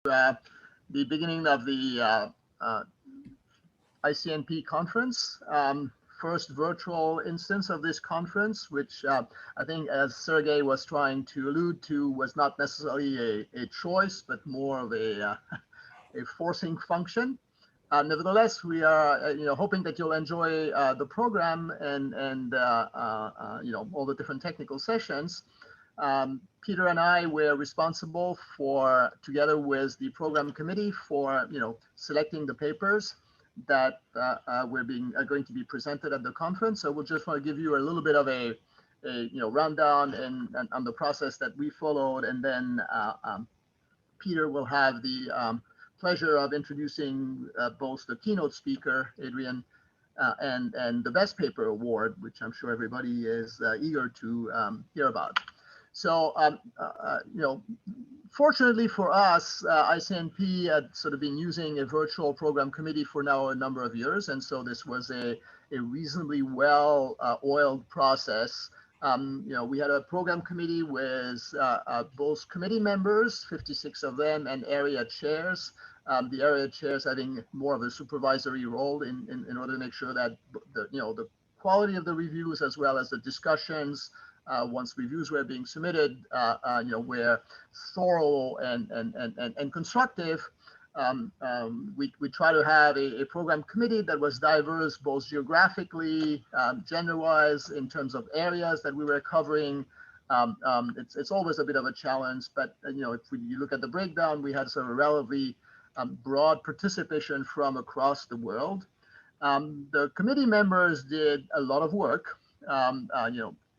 The beginning of the ICNP conference, first virtual instance of this conference, which I think, as Sergey was trying to allude to, was not necessarily a choice, but more of a forcing function. Nevertheless, we are hoping that you'll enjoy the program and all the different technical sessions. Peter and I were responsible for, together with the program committee, for selecting the papers that are going to be presented at the conference. So we'll just want to give you a little bit of a rundown and on the process that we followed, and then Peter will have the pleasure of introducing both the keynote speaker, Adrian, and the best paper award, which I'm sure everybody is eager to hear about. So, fortunately for us, ICNP had sort of been using a virtual program committee for now a number of years, and so this was a reasonably well oiled process. We had a program committee with both committee members, 56 of them, and area chairs. The area chairs having more of a supervisory role in order to make sure that the quality of the reviews as well as the discussions once reviews were being submitted, were thorough and constructive. We try to have a program committee that was diverse both geographically, gender-wise, in terms of areas that we were covering. It's always a bit of a challenge, but if you look at the breakdown, we had sort of relatively broad participation from across the world. The committee members did a lot of work.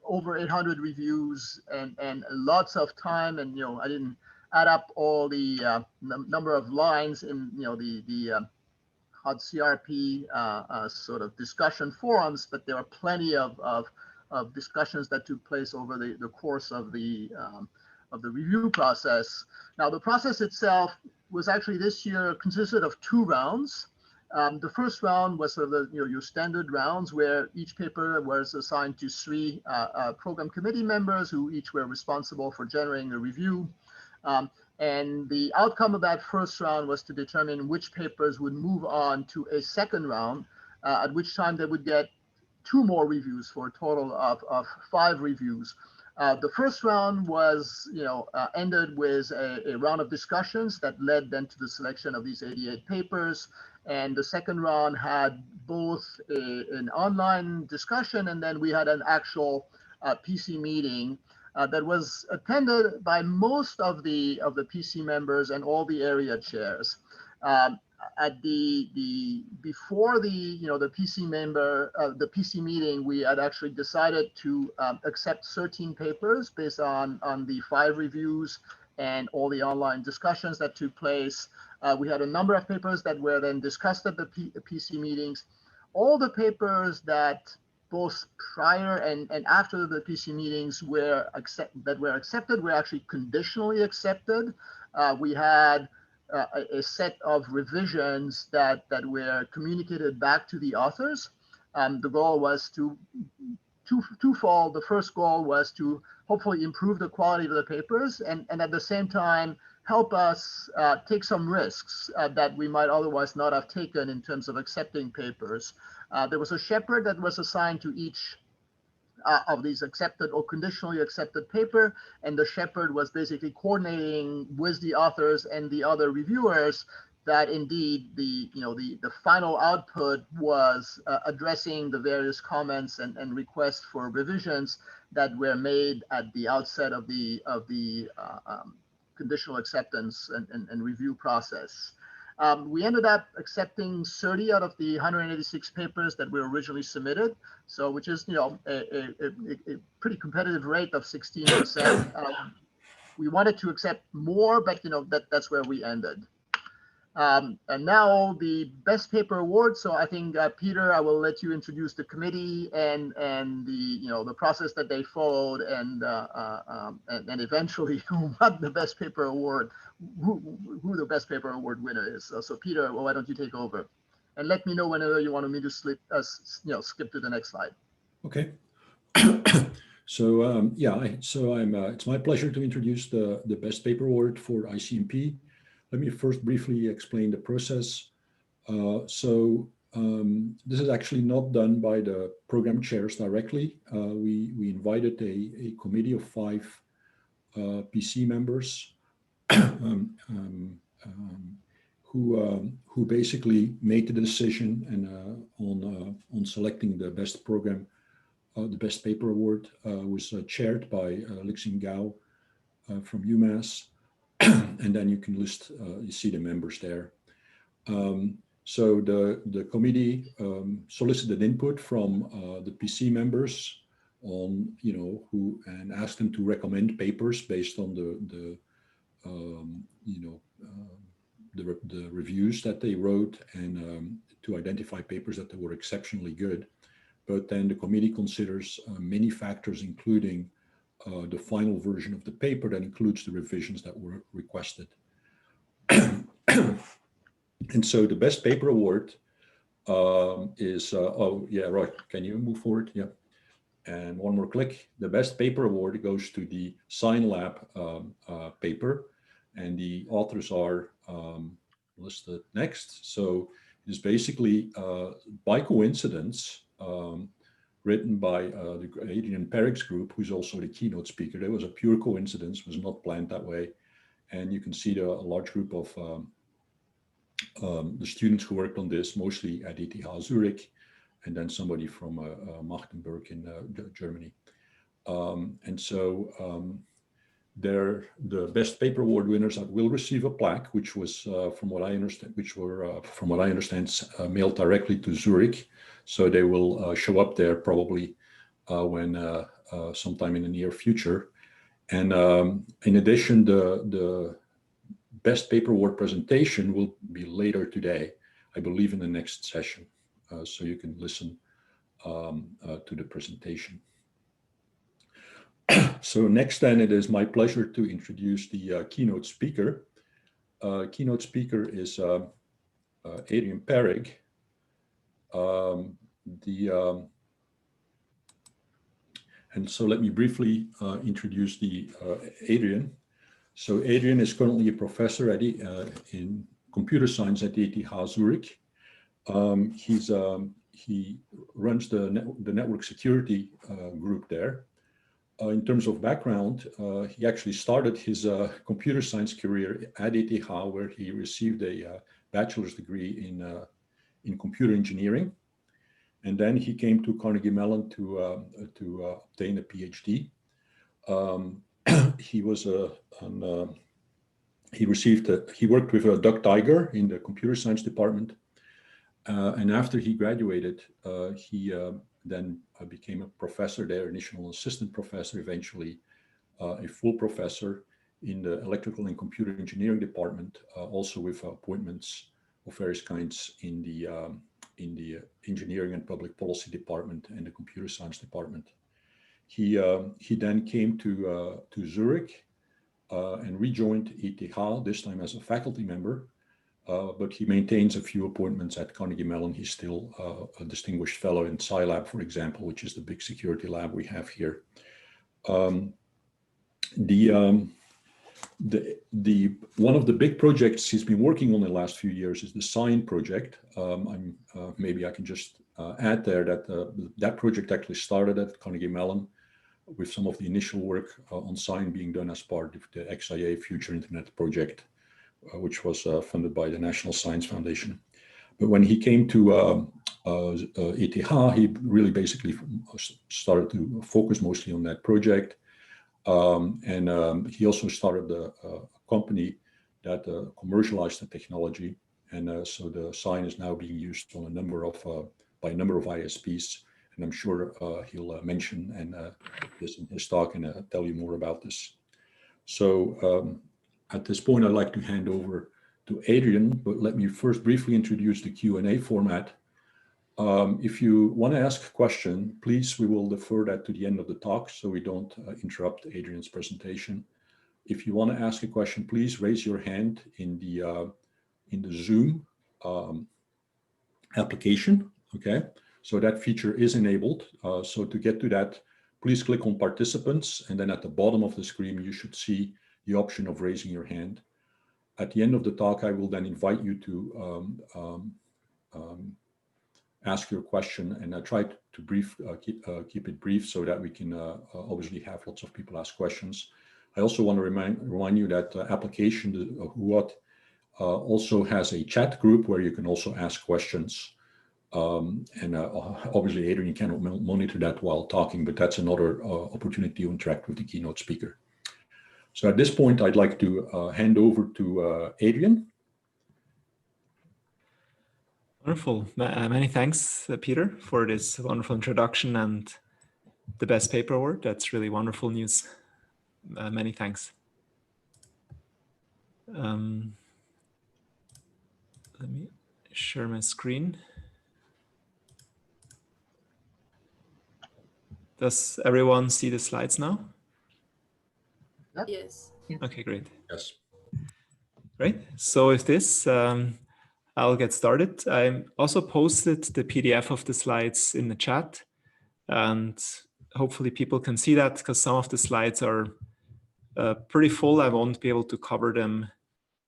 Over 800 reviews and lots of time, and I didn't add up all the number of lines in the hot CRP sort of discussion forums, but there are plenty of discussions that took place over the course of the review process. Now, the process itself was actually this year consisted of 2 rounds. The first round was sort of your standard rounds where each paper was assigned to 3 program committee members who each were responsible for generating a review. And the outcome of that first round was to determine which papers would move on to a second round, at which time they would get 2 more reviews for a total of 5 reviews. The first round was, ended with a round of discussions that led then to the selection of these 88 papers. And the second round had both an online discussion, and then we had an actual PC meeting that was attended by most of the PC members and all the area chairs. At before the PC meeting, we had actually decided to accept 13 papers based on the 5 reviews and all the online discussions that took place. We had a number of papers that were then discussed at the PC meetings. All the papers that both prior and after the PC meetings were accepted were actually conditionally accepted. We had a set of revisions that were communicated back to the authors. The goal was twofold. The first goal was to hopefully improve the quality of the papers and at the same time help us take some risks that we might otherwise not have taken in terms of accepting papers. There was a shepherd that was assigned to each of these accepted or conditionally accepted paper, and the shepherd was basically coordinating with the authors and the other reviewers that indeed the final output was addressing the various comments and requests for revisions that were made at the outset of the conditional acceptance and review process. We ended up accepting 30 out of the 186 papers that were originally submitted, so which is a pretty competitive rate of 16%. We wanted to accept more, but that's where we ended. And now the best paper award. So I think Peter, I will let you introduce the committee and the process that they followed and eventually what the best paper award, who the best paper award winner is. So Peter, well, why don't you take over and let me know whenever you want me to skip to the next slide. Okay. So it's my pleasure to introduce the best paper award for ICNP. let me first briefly explain the process. This is actually not done by the program chairs directly. We invited a committee of 5 PC members who basically made the decision and on selecting the best program, the best paper award was chaired by Lixing Gao from UMass, and then you can list, you see the members there. So the committee solicited input from the PC members on, and asked them to recommend papers based on the reviews that they wrote, and to identify papers that were exceptionally good. But then the committee considers many factors, including the final version of the paper that includes the revisions that were requested. And so the best paper award is, oh yeah, right, can you move forward? Yeah. And one more click. The best paper award goes to the SCIONLab paper, and the authors are listed next. So it is basically by coincidence written by the Adrian Perrig's group, who's also the keynote speaker. There was a pure coincidence, was not planned that way. And you can see a large group of the students who worked on this, mostly at ETH Zürich, and then somebody from Magdeburg in Germany. And so the best paper award winners will receive a plaque, which was, from what I understand, mailed directly to Zurich. So they will show up there probably when sometime in the near future. And in addition, the best paper award presentation will be later today, I believe in the next session. So you can listen to the presentation. So next then, it is my pleasure to introduce the keynote speaker. Keynote speaker is Adrian Perrig. And so let me briefly introduce Adrian. So Adrian is currently a professor at in computer science at ETH Zurich. He runs the network security group there. In terms of background, he actually started his computer science career at ETH, where he received a bachelor's degree in computer engineering. And then he came to Carnegie Mellon to obtain a PhD. He worked with Doug Tiger in the computer science department. And after he graduated, he then became a professor there, initial assistant professor, eventually a full professor in the electrical and computer engineering department, also with appointments of various kinds in the engineering and public policy department and the computer science department. He then came to Zurich and rejoined ETH, this time as a faculty member, but he maintains a few appointments at Carnegie Mellon. He's still a distinguished fellow in SciLab, for example, which is the big security lab we have here. One of the big projects he's been working on the last few years is the SCION project. Maybe I can just add there that that project actually started at Carnegie Mellon with some of the initial work on SCION being done as part of the XIA Future Internet project, which was funded by the National Science Foundation. But when he came to ETH, he really basically started to focus mostly on that project. And he also started a company that commercialized the technology. And so the SCION is now being used on by a number of ISPs. And I'm sure he'll mention this in his talk and tell you more about this. So at this point, I'd like to hand over to Adrian, but let me first briefly introduce the Q&A format. If you want to ask a question, please, we will defer that to the end of the talk so we don't interrupt Adrian's presentation. If you want to ask a question, please raise your hand in the Zoom application, okay? So that feature is enabled. So to get to that, please click on participants, and then at the bottom of the screen, you should see the option of raising your hand. At the end of the talk, I will then invite you to ask your question, and I try to keep it brief so that we can obviously have lots of people ask questions. I also want to remind you that application what also has a chat group where you can also ask questions. Obviously, Adrian cannot monitor that while talking, but that's another opportunity to interact with the keynote speaker. So at this point, I'd like to hand over to Adrian. Wonderful. Many thanks, Peter, for this wonderful introduction and the best paper award. That's really wonderful news. Many thanks. Let me share my screen. Does everyone see the slides now? Yes. Okay, great. Yes. Great. So with this, I'll get started. I also posted the PDF of the slides in the chat, and hopefully people can see that because some of the slides are pretty full. I won't be able to cover them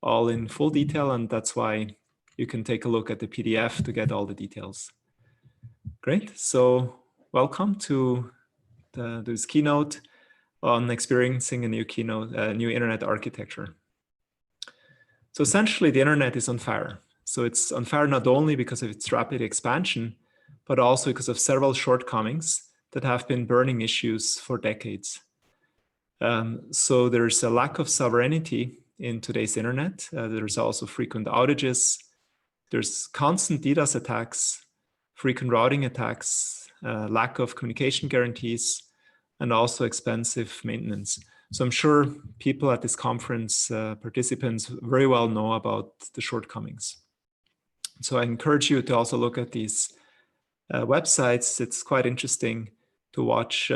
all in full detail, and that's why you can take a look at the PDF to get all the details. Great. So welcome to this keynote on experiencing a new new internet architecture. So essentially, the internet is on fire. So it's on fire not only because of its rapid expansion, but also because of several shortcomings that have been burning issues for decades. So there's a lack of sovereignty in today's internet. There's also frequent outages. There's constant DDoS attacks, frequent routing attacks, lack of communication guarantees, and also expensive maintenance. So I'm sure people at this conference, participants, very well know about the shortcomings. So I encourage you to also look at these websites. It's quite interesting to watch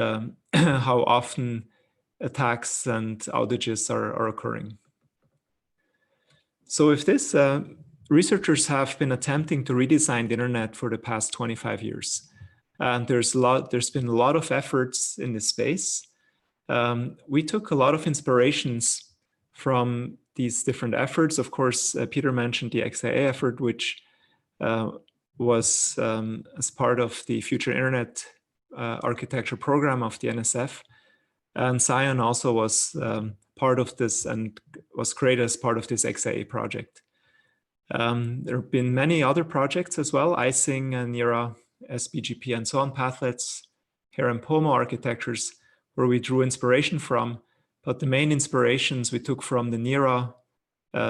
how often attacks and outages are occurring. So with this, researchers have been attempting to redesign the internet for the past 25 years. And there's been a lot of efforts in this space. We took a lot of inspirations from these different efforts. Of course, Peter mentioned the XIA effort, which was as part of the Future Internet Architecture program of the NSF. And SCION also was part of this and was created as part of this XIA project. There have been many other projects as well, ISING and NIRA, SBGP, and so on, pathlets, HERE and POMO architectures, where we drew inspiration from. But the main inspirations we took from the NIRA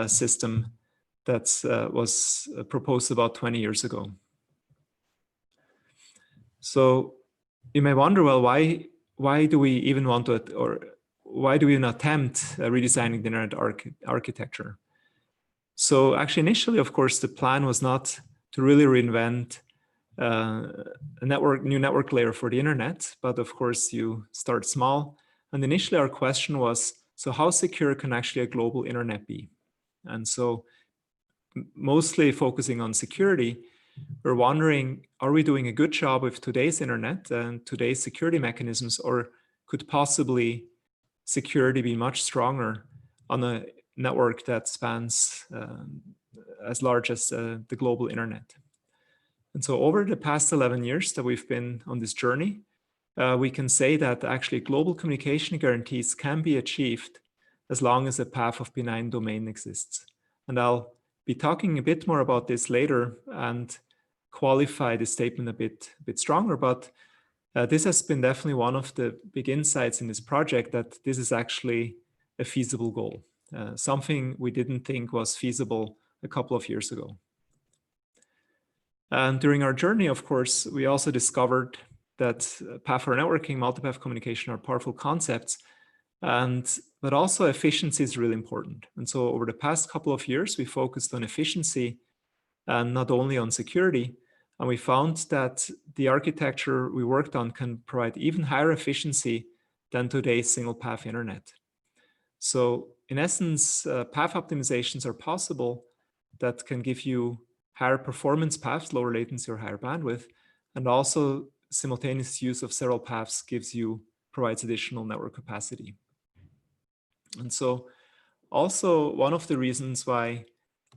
system that was proposed about 20 years ago. So you may wonder, well, why do we even want to, or why do we even attempt redesigning the internet architecture? So actually, initially, of course, the plan was not to really reinvent a new network layer for the internet, but of course, you start small. And initially, our question was, so how secure can actually a global internet be? And so mostly focusing on security, we're wondering, are we doing a good job with today's internet and today's security mechanisms, or could possibly security be much stronger on a network that spans as large as the global internet? And so over the past 11 years that we've been on this journey, we can say that actually global communication guarantees can be achieved as long as a path of benign domain exists. And I'll be talking a bit more about this later and qualify the statement a bit stronger, but this has been definitely one of the big insights in this project, that this is actually a feasible goal, something we didn't think was feasible a couple of years ago. And during our journey, of course, we also discovered that path-aware networking, multipath communication are powerful concepts, but also efficiency is really important. And so over the past couple of years, we focused on efficiency and not only on security. And we found that the architecture we worked on can provide even higher efficiency than today's single path internet. So in essence, path optimizations are possible that can give you higher performance paths, lower latency or higher bandwidth, and also simultaneous use of several paths provides additional network capacity. And so also one of the reasons why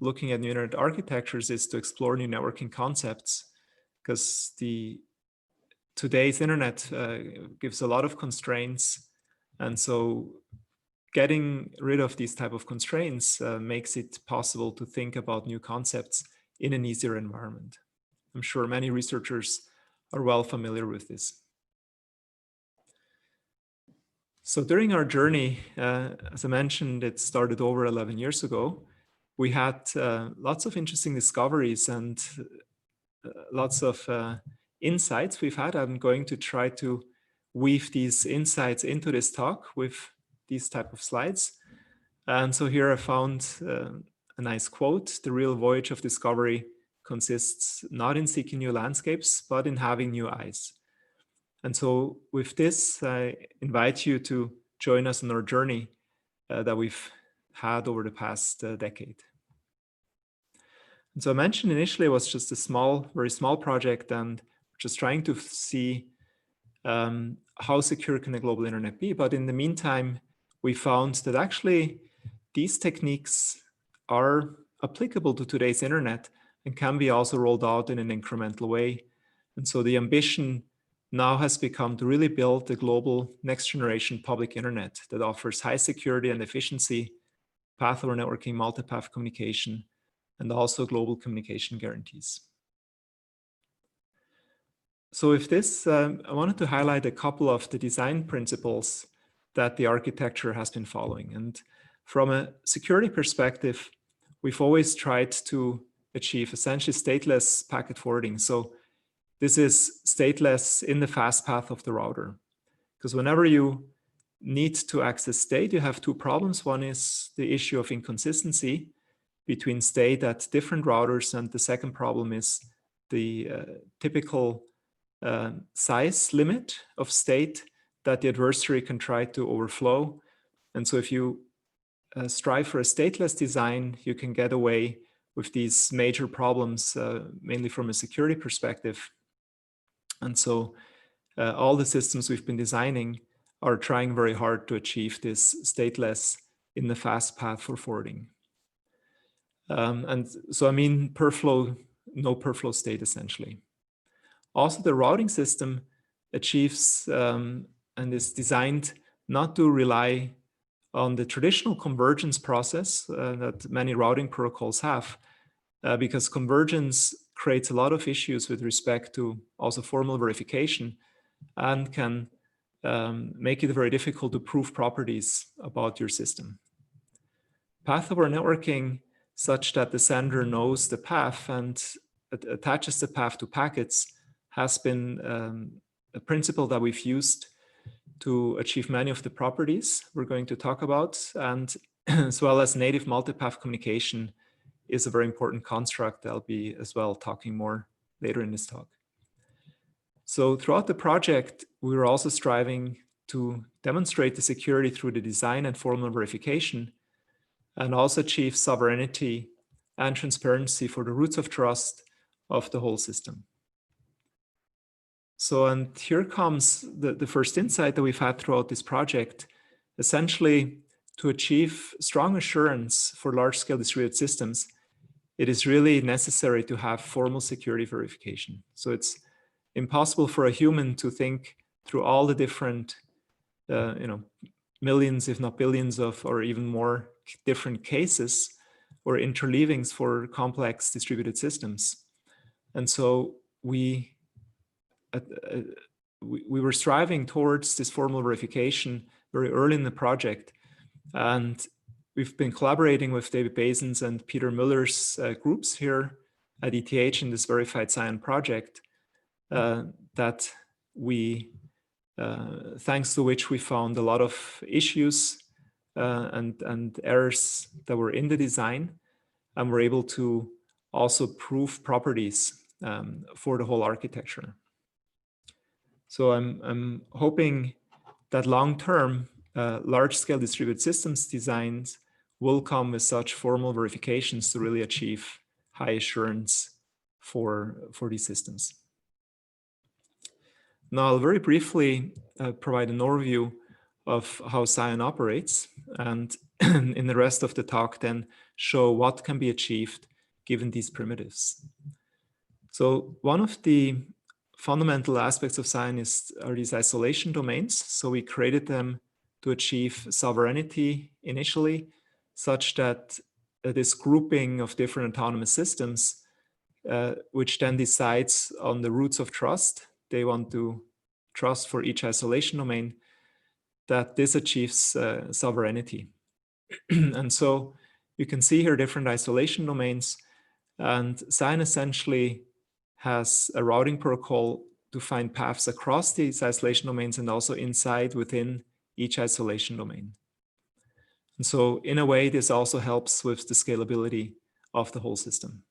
looking at new internet architectures is to explore new networking concepts, because today's internet gives a lot of constraints, and so getting rid of these type of constraints makes it possible to think about new concepts in an easier environment. I'm sure many researchers are well familiar with this. So during our journey, as I mentioned, it started over 11 years ago. We had lots of interesting discoveries and lots of insights we've had. I'm going to try to weave these insights into this talk with these type of slides. And so here I found a nice quote: "The real voyage of discovery consists not in seeking new landscapes, but in having new eyes." And so with this, I invite you to join us on our journey that we've had over the past decade. And so I mentioned initially it was just a small, very small project, and just trying to see how secure can a global internet be. But in the meantime, we found that actually these techniques are applicable to today's internet and can be also rolled out in an incremental way. And so the ambition now has become to really build the global next generation public internet that offers high security and efficiency, path over networking, multipath communication, and also global communication guarantees. So with this, I wanted to highlight a couple of the design principles that the architecture has been following. And from a security perspective, we've always tried to achieve essentially stateless packet forwarding. So this is stateless in the fast path of the router. Because whenever you need to access state, you have two problems. One is the issue of inconsistency between state at different routers. And the second problem is the typical size limit of state that the adversary can try to overflow. And so if you strive for a stateless design, you can get away with these major problems, mainly from a security perspective. And so all the systems we've been designing are trying very hard to achieve this stateless in the fast path for forwarding. And so I mean per flow, no per flow state essentially. Also, the routing system achieves and is designed not to rely on the traditional convergence process that many routing protocols have, because convergence creates a lot of issues with respect to also formal verification and can make it very difficult to prove properties about your system. Path over networking, such that the sender knows the path and attaches the path to packets, has been a principle that we've used to achieve many of the properties we're going to talk about, and as well as native multipath communication is a very important construct that I'll be as well talking more later in this talk. So throughout the project, we were also striving to demonstrate the security through the design and formal verification, and also achieve sovereignty and transparency for the roots of trust of the whole system. So, and here comes the first insight that we've had throughout this project. Essentially, to achieve strong assurance for large-scale distributed systems, it is really necessary to have formal security verification. So it's impossible for a human to think through all the different, millions, if not billions of, or even more different cases or interleavings for complex distributed systems. And so we were striving towards this formal verification very early in the project. And we've been collaborating with David Basin's and Peter Miller's groups here at ETH in this Verified SCION project that we, thanks to which we found a lot of issues and errors that were in the design, and were able to also prove properties for the whole architecture. So I'm hoping that long-term large-scale distributed systems designs will come with such formal verifications to really achieve high assurance for these systems. Now, I'll very briefly provide an overview of how SCION operates. And in the rest of the talk then show what can be achieved given these primitives. So one of the fundamental aspects of SCION are these isolation domains. So we created them to achieve sovereignty initially, such that this grouping of different autonomous systems, which then decides on the roots of trust, they want to trust for each isolation domain, that this achieves sovereignty. And so you can see here different isolation domains, and SCION essentially has a routing protocol to find paths across these isolation domains and also inside within each isolation domain. And so in a way, this also helps with the scalability of the whole system.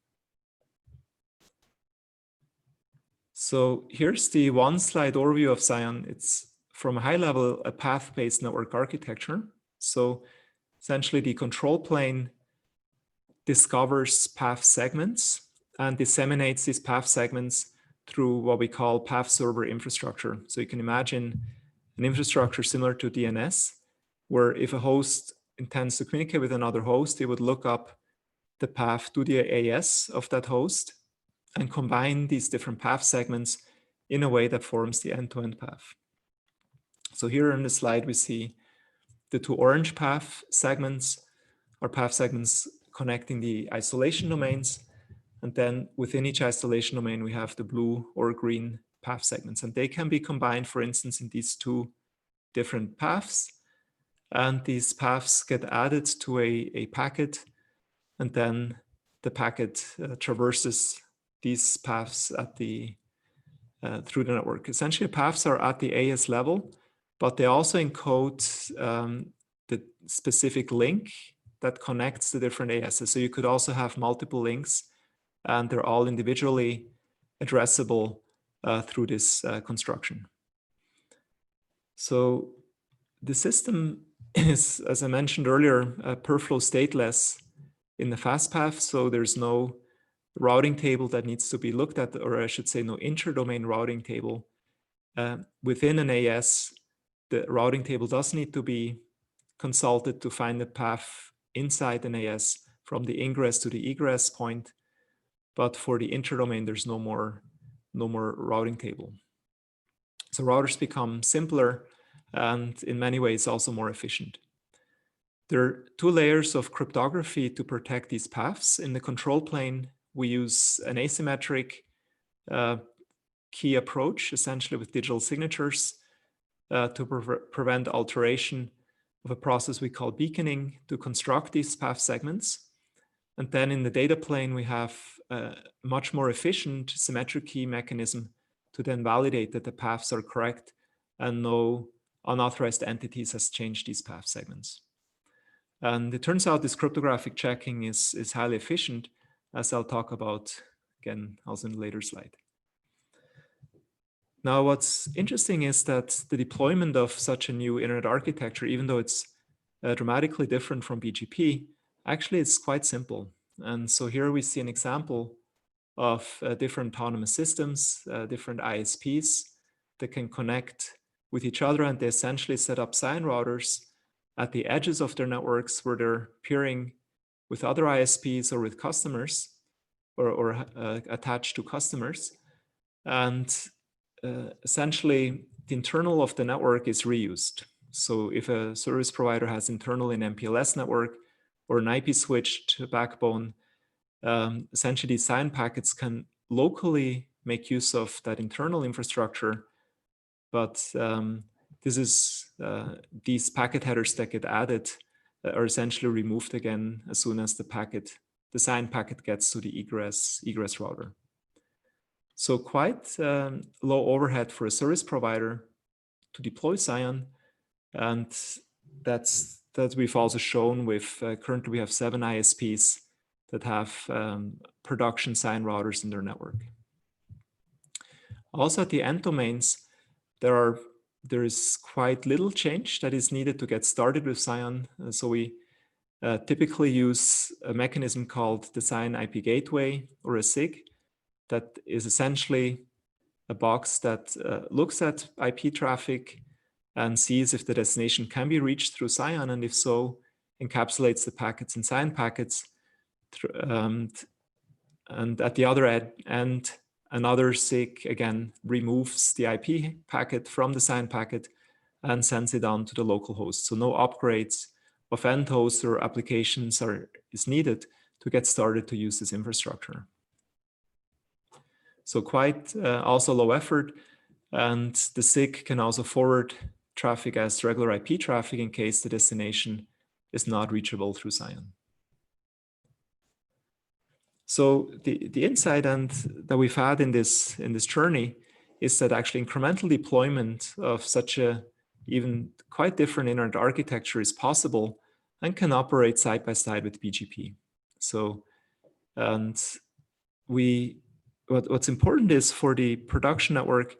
So here's the one slide overview of SCION. It's from a high level, a path-based network architecture. So essentially the control plane discovers path segments and disseminates these path segments through what we call path server infrastructure. So you can imagine an infrastructure similar to DNS, where if a host intends to communicate with another host, it would look up the path to the AS of that host and combine these different path segments in a way that forms the end-to-end path. So here on the slide, we see the two orange path segments, or path segments connecting the isolation domains. And then within each isolation domain, we have the blue or green path segments. And they can be combined, for instance, in these two different paths. And these paths get added to a packet. And then the packet traverses these paths at the through the network. Essentially, paths are at the AS level, but they also encode the specific link that connects the different ASs. So you could also have multiple links, and they're all individually addressable through this construction. So the system is, as I mentioned earlier, per flow stateless in the fast path. So there's no routing table that needs to be looked at, or I should say no inter-domain routing table. Within an AS, the routing table does need to be consulted to find the path inside an AS from the ingress to the egress point. But for the inter-domain, there's no more routing table. So routers become simpler and in many ways also more efficient. There are two layers of cryptography to protect these paths. In the control plane, we use an asymmetric key approach, essentially with digital signatures, to prevent alteration of a process we call beaconing to construct these path segments. And then in the data plane, we have a much more efficient symmetric key mechanism to then validate that the paths are correct and no unauthorized entities has changed these path segments. And it turns out this cryptographic checking is highly efficient, as I'll talk about again also in a later slide. Now, what's interesting is that the deployment of such a new internet architecture, even though it's dramatically different from BGP, actually it's quite simple. And so here we see an example of different autonomous systems, different ISPs that can connect with each other, and they essentially set up SCION routers at the edges of their networks where they're peering with other ISPs or with customers or attached to customers. And essentially, the internal of the network is reused. So if a service provider has internal in MPLS network or an IP switched backbone, essentially SCION packets can locally make use of that internal infrastructure. But these packet headers that get added are essentially removed again as soon as the SCION packet gets to the egress router. So quite low overhead for a service provider to deploy SCION, and that we've also shown with currently we have 7 ISPs that have production SCION routers in their network. Also at the end domains, there is quite little change that is needed to get started with SCION. So we typically use a mechanism called the SCION IP gateway, or a SIG, that is essentially a box that looks at IP traffic and sees if the destination can be reached through SCION, and if so, encapsulates the packets in SCION packets, and at the other end, another SIG again removes the IP packet from the SCION packet and sends it on to the local host. So no upgrades of end hosts or applications is needed to get started to use this infrastructure. So quite also low effort, and the SIG can also forward traffic as regular IP traffic in case the destination is not reachable through SCION. So the insight that we've had in this journey is that actually incremental deployment of such a even quite different internet architecture is possible and can operate side by side with BGP. So, and what's important is for the production network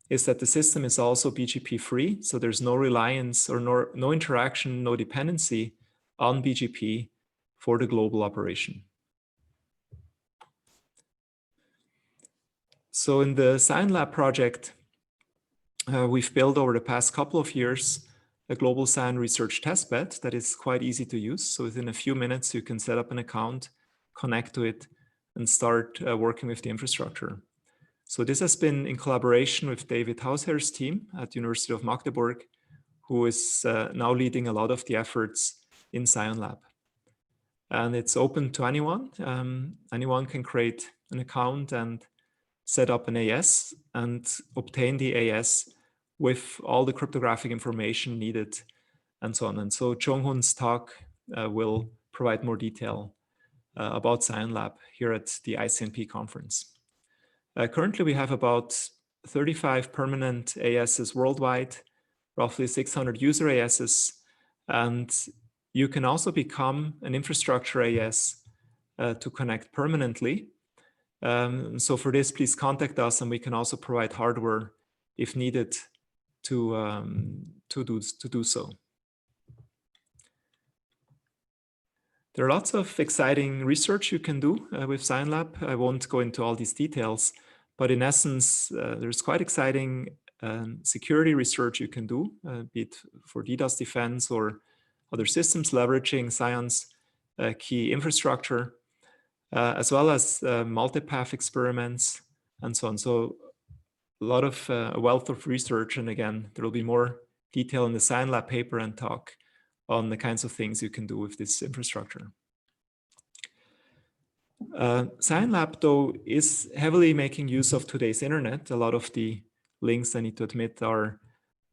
is that the system is also BGP free. So there's no reliance or no interaction, no dependency on BGP for the global operation. So in the SCIONLab project, we've built over the past couple of years a global SCION research testbed that is quite easy to use. So within a few minutes, you can set up an account, connect to it, and start working with the infrastructure. So this has been in collaboration with David Hausherr's team at the University of Magdeburg, who is now leading a lot of the efforts in SCIONLab. And it's open to anyone. Anyone can create an account and set up an AS and obtain the AS with all the cryptographic information needed and so on. And so Jong-Hoon's talk will provide more detail about SCIONLab here at the ICNP conference. Currently, we have about 35 permanent ASs worldwide, roughly 600 user ASs, and you can also become an infrastructure AS to connect permanently. So for this, please contact us, and we can also provide hardware if needed to do so. There are lots of exciting research you can do with SCIONLab. I won't go into all these details, but in essence, there's quite exciting security research you can do, be it for DDoS defense or other systems leveraging SCION's key infrastructure, as well as multipath experiments and so on. So a lot of a wealth of research. And again, there will be more detail in the SCIONLab paper and talk on the kinds of things you can do with this infrastructure. SCIONLab, though, is heavily making use of today's internet. A lot of the links, I need to admit, are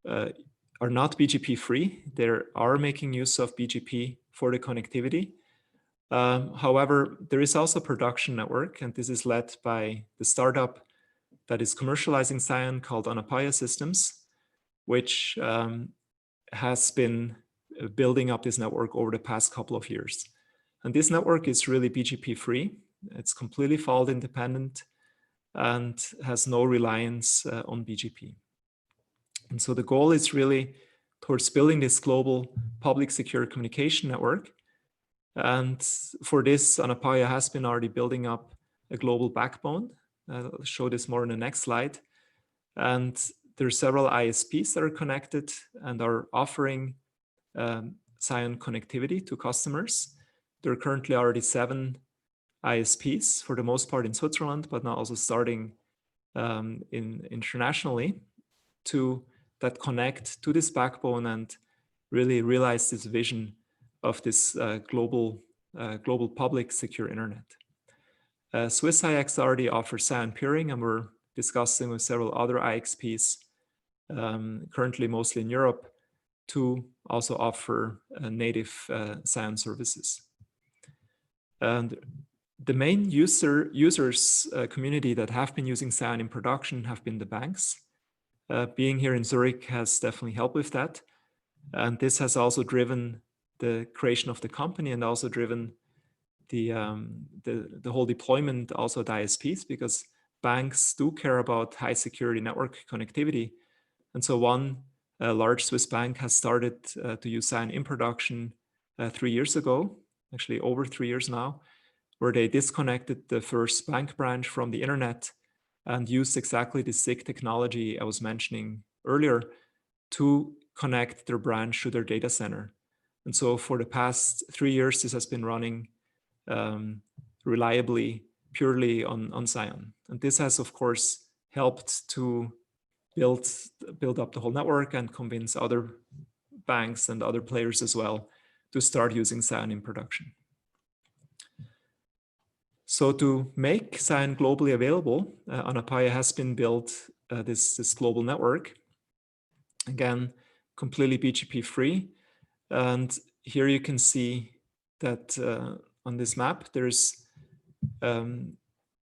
not BGP free. They are making use of BGP for the connectivity. However, there is also a production network, and this is led by the startup that is commercializing SCION called Anapaya Systems, which has been building up this network over the past couple of years. And this network is really BGP free. It's completely fault independent and has no reliance on BGP. And so the goal is really towards building this global public secure communication network. And for this, Anapaya has been already building up a global backbone. I'll show this more in the next slide. And there are several ISPs that are connected and are offering SCION connectivity to customers. There are currently already 7 ISPs, for the most part in Switzerland, but now also starting internationally that connect to this backbone and really realize this vision of this global public secure internet. SwissIX already offers SCION peering, and we're discussing with several other IXPs, currently mostly in Europe, to also offer native SCION services. And the main users community that have been using SCION in production have been the banks. Being here in Zurich has definitely helped with that. And this has also driven the creation of the company and also driven the whole deployment also at ISPs, because banks do care about high security network connectivity. And so one large Swiss bank has started to use SCION in production 3 years ago, actually over 3 years now, where they disconnected the first bank branch from the internet and used exactly the SIG technology I was mentioning earlier to connect their branch to their data center. And so for the past 3 years, this has been running reliably, purely on SCION. And this has, of course, helped to build up the whole network and convince other banks and other players as well to start using SCION in production. So to make SCION globally available, Anapaya has been built this global network. Again, completely BGP free. And here you can see that on this map, there's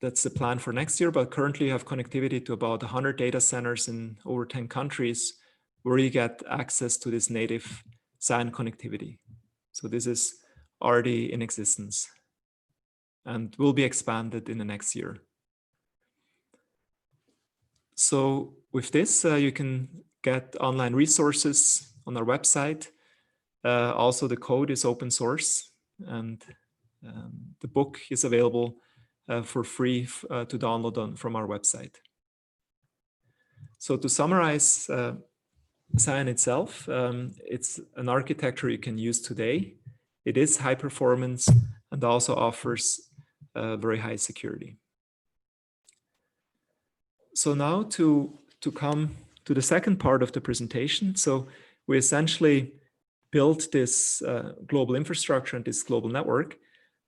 that's the plan for next year, but currently you have connectivity to about 100 data centers in over 10 countries where you get access to this native SCION connectivity. So this is already in existence and will be expanded in the next year. So with this, you can get online resources on our website. Also, the code is open source, and the book is available for free to download from our website. So to summarize SCION itself, it's an architecture you can use today. It is high performance and also offers very high security. So now to come to the second part of the presentation. So we essentially built this global infrastructure and this global network.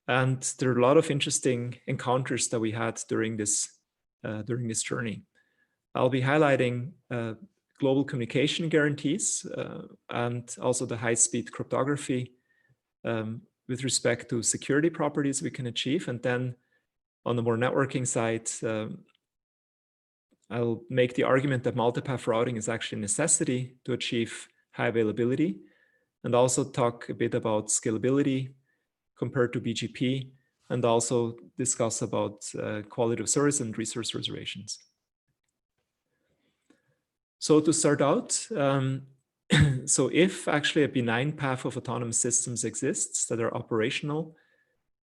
And there are a lot of interesting encounters that we had during this journey. I'll be highlighting global communication guarantees and also the high-speed cryptography with respect to security properties we can achieve. And then on the more networking side, I'll make the argument that multipath routing is actually a necessity to achieve high availability, and also talk a bit about scalability compared to BGP, and also discuss about quality of service and resource reservations. So to start out, so if actually a benign path of autonomous systems exists that are operational,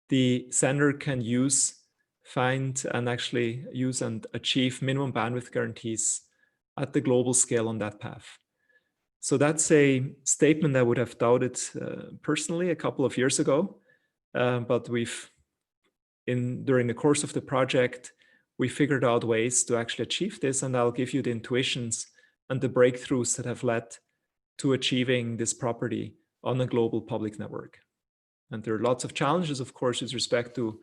the sender can find and actually use and achieve minimum bandwidth guarantees at the global scale on that path. So that's a statement I would have doubted personally a couple of years ago, but during the course of the project, we figured out ways to actually achieve this, and I'll give you the intuitions and the breakthroughs that have led to achieving this property on a global public network. And there are lots of challenges, of course, with respect to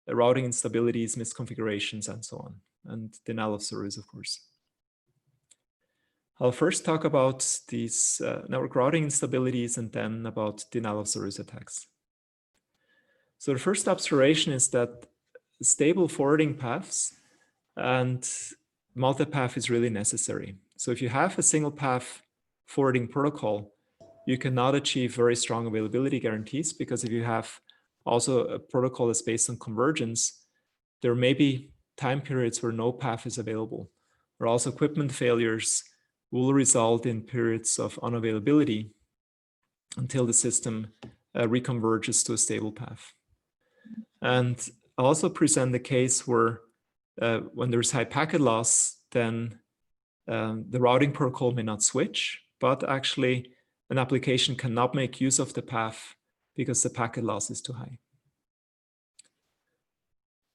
routing instabilities, misconfigurations, and so on, and denial of service, of course. I'll first talk about these network routing instabilities and then about denial of service attacks. So the first observation is that stable forwarding paths and multipath is really necessary. So if you have a single path forwarding protocol, you cannot achieve very strong availability guarantees, because if you have also a protocol that's based on convergence, there may be time periods where no path is available, or also equipment failures will result in periods of unavailability until the system reconverges to a stable path. And I'll also present the case where when there's high packet loss, then the routing protocol may not switch, but actually an application cannot make use of the path because the packet loss is too high.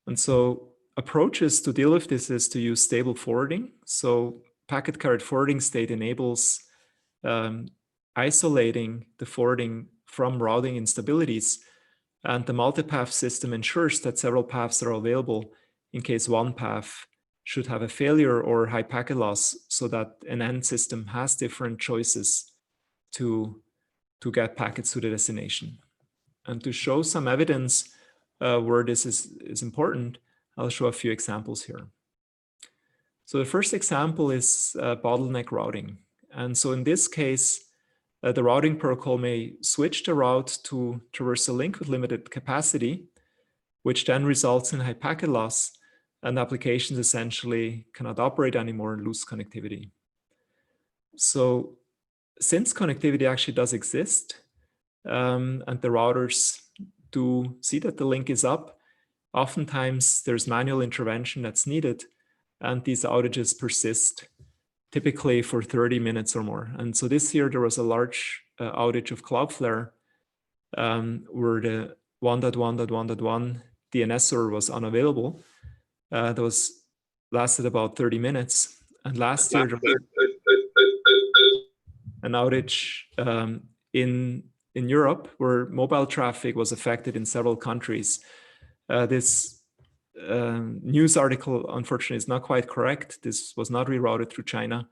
And so approaches to deal with this is to use stable forwarding. So packet carried forwarding state enables isolating the forwarding from routing instabilities, and the multipath system ensures that several paths are available in case one path should have a failure or high packet loss, so that an end system has different choices to get packets to the destination. And to show some evidence where this is important, I'll show a few examples here. So the first example is bottleneck routing. And so in this case, the routing protocol may switch the route to traverse a link with limited capacity, which then results in high packet loss, and applications essentially cannot operate anymore and lose connectivity. So since connectivity actually does exist, and the routers do see that the link is up, oftentimes there's manual intervention that's needed, and these outages persist typically for 30 minutes or more. And so this year there was a large outage of Cloudflare where the 1.1.1.1 DNS server was unavailable. That lasted about 30 minutes. And last year, there was an outage in Europe where mobile traffic was affected in several countries. This news article, unfortunately, is not quite correct. This was not rerouted through China,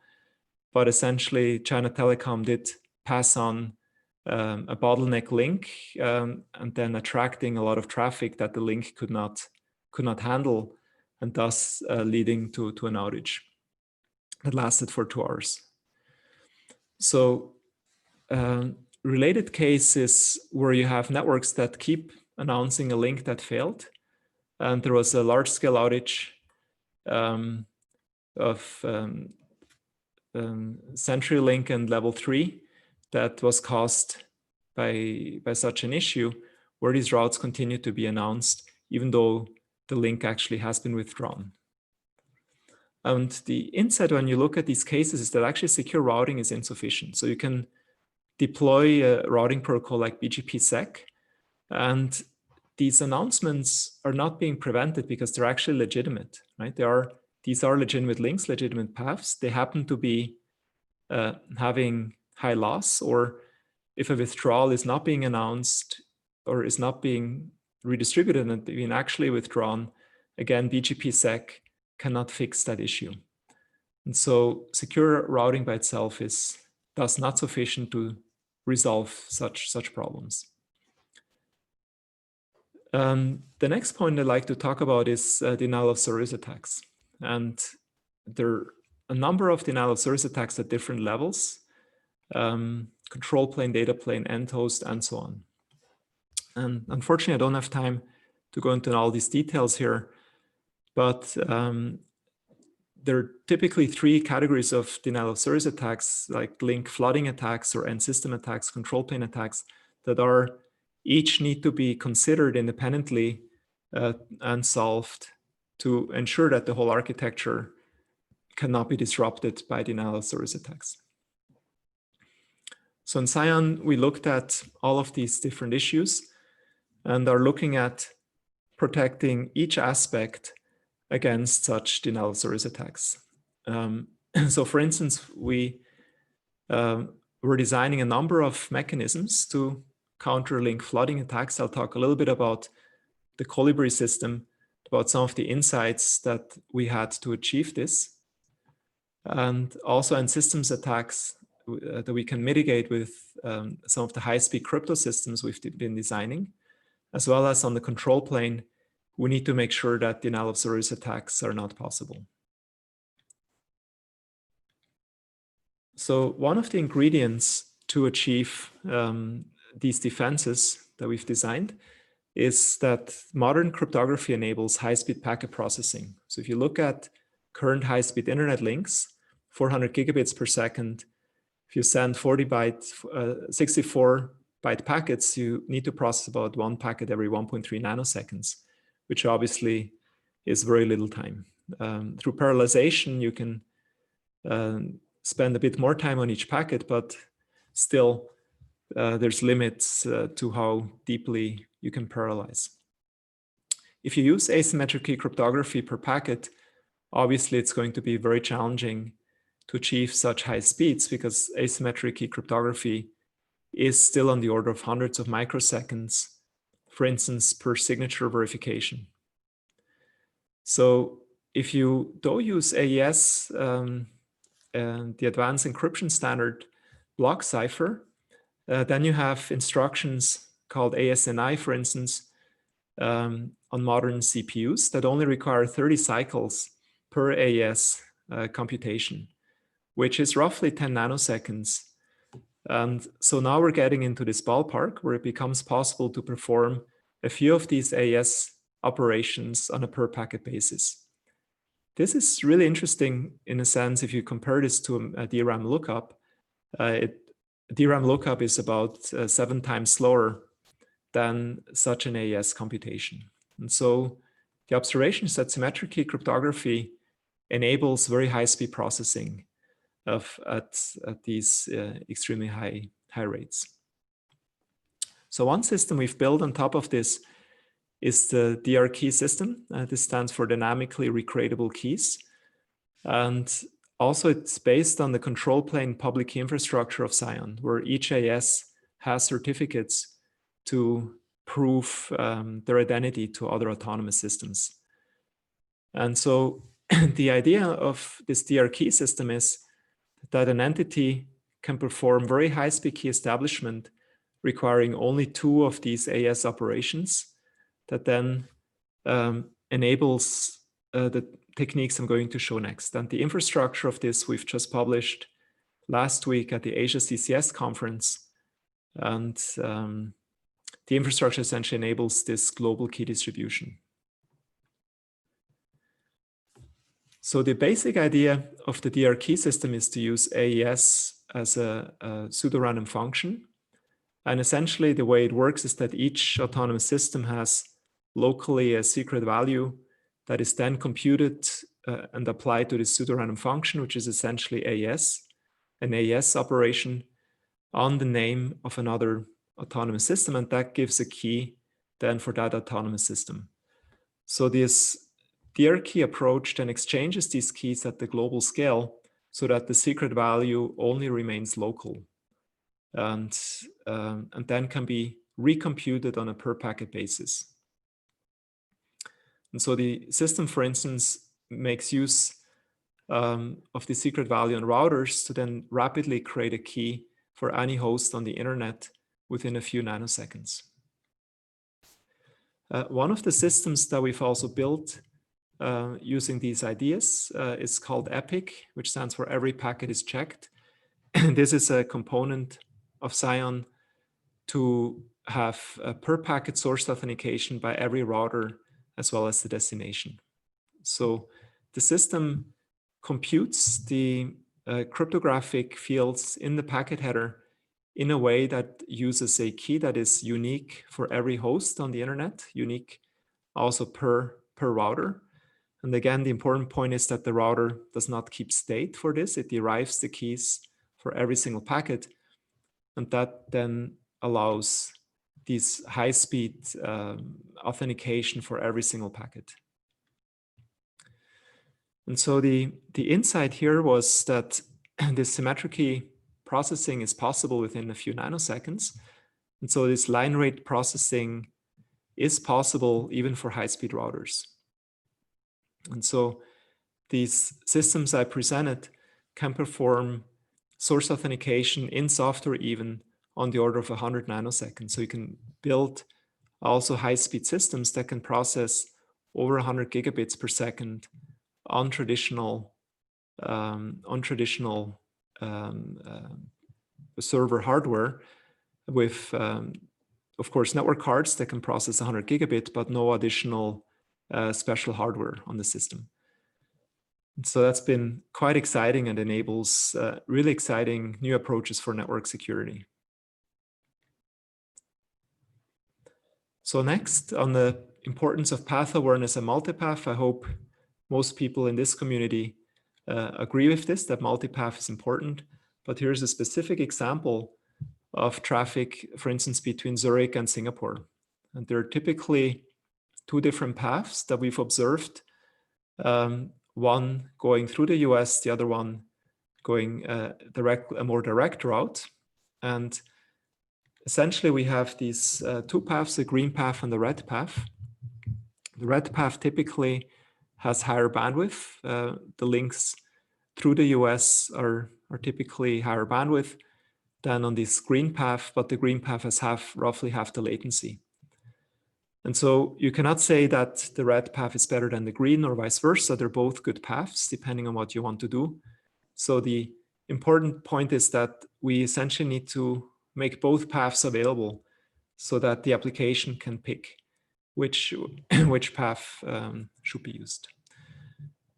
but essentially China Telecom did pass on a bottleneck link and then attracting a lot of traffic that the link could not handle, and thus leading to an outage that lasted for 2 hours. So related cases where you have networks that keep announcing a link that failed, and there was a large-scale outage of CenturyLink and Level 3 that was caused by such an issue, where these routes continue to be announced even though the link actually has been withdrawn. And the insight when you look at these cases is that actually secure routing is insufficient. So you can deploy a routing protocol like BGP-SEC, and these announcements are not being prevented because they're actually legitimate, right? These are legitimate links, legitimate paths. They happen to be having high loss, or if a withdrawal is not being announced or is not being redistributed and being actually withdrawn, again, BGP-SEC cannot fix that issue. And so secure routing by itself is thus not sufficient to resolve such problems. The next point I'd like to talk about is denial of service attacks. And there are a number of denial of service attacks at different levels, control plane, data plane, end host, and so on. And unfortunately, I don't have time to go into all these details here, but there are typically 3 categories of denial of service attacks, like link flooding attacks or end system attacks, control plane attacks, that each need to be considered independently and solved to ensure that the whole architecture cannot be disrupted by denial of service attacks. So in SCION, we looked at all of these different issues and are looking at protecting each aspect against such denial of service attacks. So for instance, we were designing a number of mechanisms to counter link flooding attacks. I'll talk a little bit about the Colibri system, about some of the insights that we had to achieve this. And also in systems attacks that we can mitigate with some of the high-speed crypto systems we've been designing, as well as on the control plane, we need to make sure that denial of service attacks are not possible. So one of the ingredients to achieve these defenses that we've designed is that modern cryptography enables high-speed packet processing. So if you look at current high-speed internet links, 400 gigabits per second, if you send 64-byte packets, you need to process about 1 packet every 1.3 nanoseconds, which obviously is very little time. Through parallelization, you can spend a bit more time on each packet, but still there's limits to how deeply you can parallelize. If you use asymmetric key cryptography per packet, obviously it's going to be very challenging to achieve such high speeds because asymmetric key cryptography is still on the order of hundreds of microseconds, for instance, per signature verification. So if you don't use AES and the advanced encryption standard block cipher, then you have instructions called ASNI, for instance, on modern CPUs that only require 30 cycles per AES computation, which is roughly 10 nanoseconds. And so now we're getting into this ballpark where it becomes possible to perform a few of these AES operations on a per packet basis. This is really interesting in a sense if you compare this to a DRAM lookup. DRAM lookup is about 7 times slower than such an AES computation. And so the observation is that symmetric key cryptography enables very high speed processing at these extremely high rates. So one system we've built on top of this is the DR key system. This stands for dynamically recreatable keys. And also it's based on the control plane public key infrastructure of SCION, where each AS has certificates to prove their identity to other autonomous systems. And so the idea of this DR key system is that an entity can perform very high-speed key establishment requiring only 2 of these AS operations that then enables the techniques I'm going to show next. And the infrastructure of this we've just published last week at the Asia CCS conference. And the infrastructure essentially enables this global key distribution. So the basic idea of the DR key system is to use AES as a pseudo-random function. And essentially the way it works is that each autonomous system has locally a secret value that is then computed and applied to this pseudo-random function, which is essentially AES, an AES operation on the name of another autonomous system, and that gives a key then for that autonomous system. So this DR key approach then exchanges these keys at the global scale so that the secret value only remains local and then can be recomputed on a per packet basis. And so the system, for instance, makes use of the secret value on routers to then rapidly create a key for any host on the internet within a few nanoseconds. One of the systems that we've also built using these ideas is called EPIC, which stands for Every Packet is Checked. This is a component of SCION to have a per packet source authentication by every router as well as the destination. So the system computes the cryptographic fields in the packet header in a way that uses a key that is unique for every host on the internet, unique also per router. And again, the important point is that the router does not keep state for this. It derives the keys for every single packet. And that then allows these high-speed authentication for every single packet. And so the insight here was that this symmetric key processing is possible within a few nanoseconds. And so this line rate processing is possible even for high-speed routers. And so these systems I presented can perform source authentication in software even on the order of 100 nanoseconds. So you can build also high-speed systems that can process over 100 gigabits per second on traditional server hardware with, of course, network cards that can process 100 gigabit, but no additional special hardware on the system. And so that's been quite exciting and enables really exciting new approaches for network security. So next, on the importance of path awareness and multipath, I hope most people in this community agree with this, that multipath is important. But here's a specific example of traffic, for instance, between Zürich and Singapore. And there are typically 2 different paths that we've observed, one going through the US, the other one going a more direct route. And essentially we have these 2 paths, the green path and the red path. The red path typically has higher bandwidth. The links through the US are typically higher bandwidth than on this green path, but the green path has roughly half the latency. And so you cannot say that the red path is better than the green or vice versa. They're both good paths depending on what you want to do. So the important point is that we essentially need to make both paths available so that the application can pick which path should be used.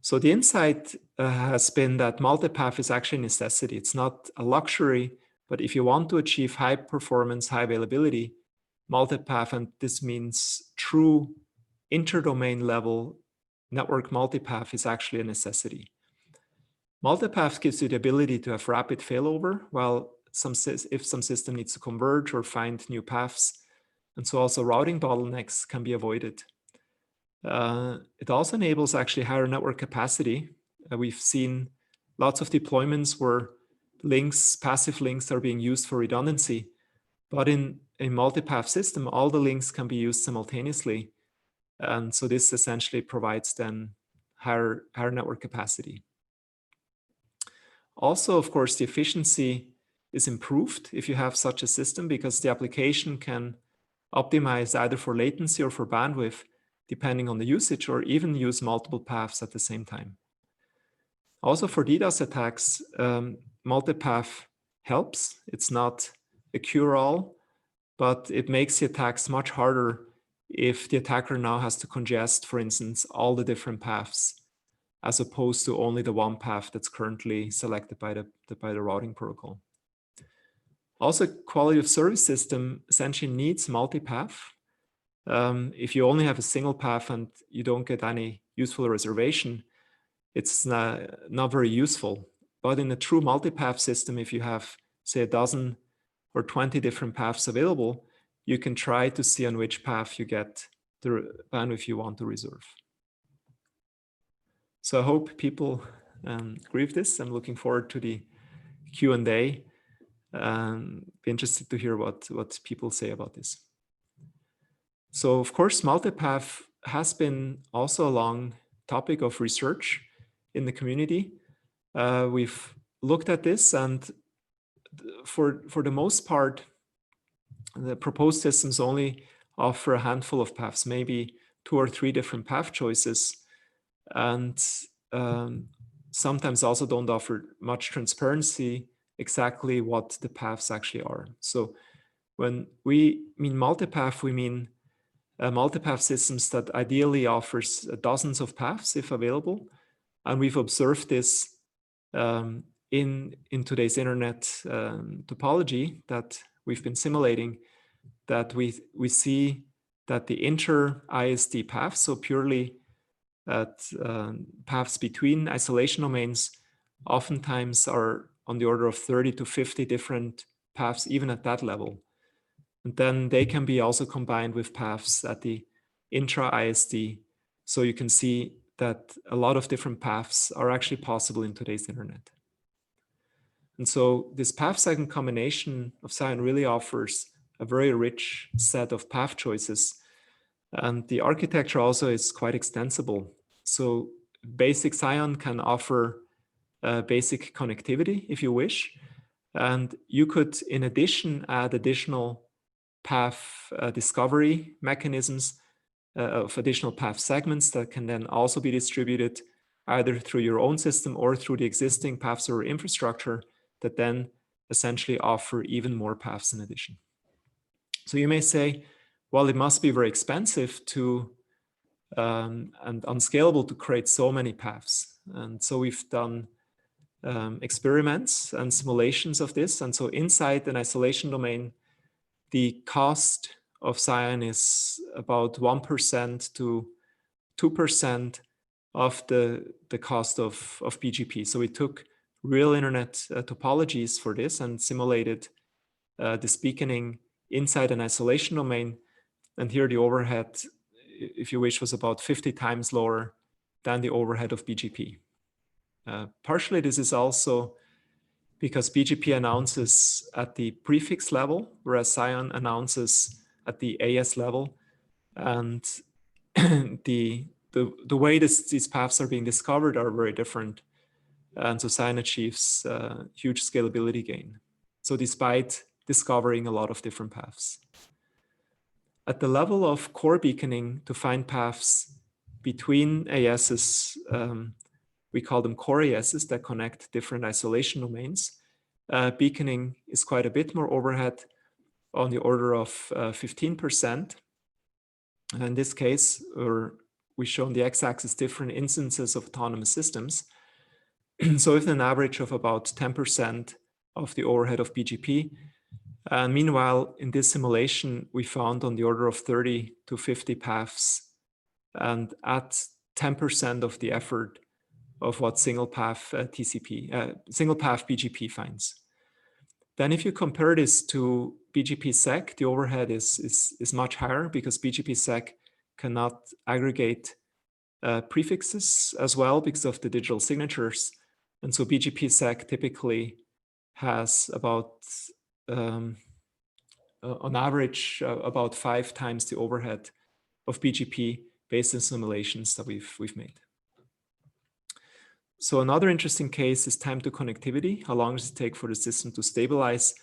So the insight has been that multipath is actually a necessity. It's not a luxury, but if you want to achieve high performance, high availability, multipath, and this means true interdomain level network multipath, is actually a necessity. Multipath gives you the ability to have rapid failover, while if some system needs to converge or find new paths, And so also routing bottlenecks can be avoided. It also enables actually higher network capacity. We've seen lots of deployments where links, passive links, are being used for redundancy. But in a multipath system, all the links can be used simultaneously. And so this essentially provides then higher network capacity. Also, of course, the efficiency is improved if you have such a system, because the application can optimize either for latency or for bandwidth, depending on the usage, or even use multiple paths at the same time. Also for DDoS attacks, multipath helps. It's not a cure-all, but it makes the attacks much harder if the attacker now has to congest, for instance, all the different paths, as opposed to only the one path that's currently selected by the routing protocol. Also, quality of service system essentially needs multipath. If you only have a single path and you don't get any useful reservation, it's not very useful. But in a true multipath system, if you have, say, a dozen or 20 different paths available, you can try to see on which path you get the bandwidth you want to reserve. So I hope people agree with this. I'm looking forward to the Q&A. Be interested to hear what people say about this. So of course, multipath has been also a long topic of research in the community. We've looked at this, and for the most part, the proposed systems only offer a handful of paths, maybe 2 or 3 different path choices, and sometimes also don't offer much transparency exactly what the paths actually are. So when we mean multipath, we mean multipath systems that ideally offers dozens of paths if available. And we've observed this in today's internet topology that we've been simulating, that we see that the Intra-ISD paths, so purely paths between isolation domains, oftentimes are on the order of 30 to 50 different paths, even at that level. And then they can be also combined with paths at the Intra-ISD. So you can see that a lot of different paths are actually possible in today's internet. And so this path segment combination of SCION really offers a very rich set of path choices. And the architecture also is quite extensible. So basic SCION can offer basic connectivity if you wish. And you could, in addition, add additional path discovery mechanisms of additional path segments that can then also be distributed either through your own system or through the existing path server infrastructure that then essentially offer even more paths in addition. So you may say, well, it must be very expensive to and unscalable to create so many paths. And so we've done experiments and simulations of this. And so inside an isolation domain, the cost of SCION is about 1% to 2% of the cost of BGP. So we took real internet topologies for this and simulated this beaconing inside an isolation domain. And here the overhead, if you wish, was about 50 times lower than the overhead of BGP. Partially this is also because BGP announces at the prefix level, whereas SCION announces at the AS level. And the way these paths are being discovered are very different. And so SCION achieves huge scalability gain. So despite discovering a lot of different paths. At the level of core beaconing, to find paths between ASs, we call them core ASs that connect different isolation domains. Beaconing is quite a bit more overhead, on the order of 15%. In this case, we show on the x-axis different instances of autonomous systems. So with an average of about 10% of the overhead of BGP. And meanwhile, in this simulation, we found on the order of 30 to 50 paths, and at 10% of the effort of what single path BGP finds. Then if you compare this to BGP-SEC, the overhead is much higher because BGP-SEC cannot aggregate prefixes as well because of the digital signatures. And so BGP-SEC typically has about, on average, about 5 times the overhead of BGP based on simulations that we've made. So another interesting case is time to connectivity. How long does it take for the system to stabilize?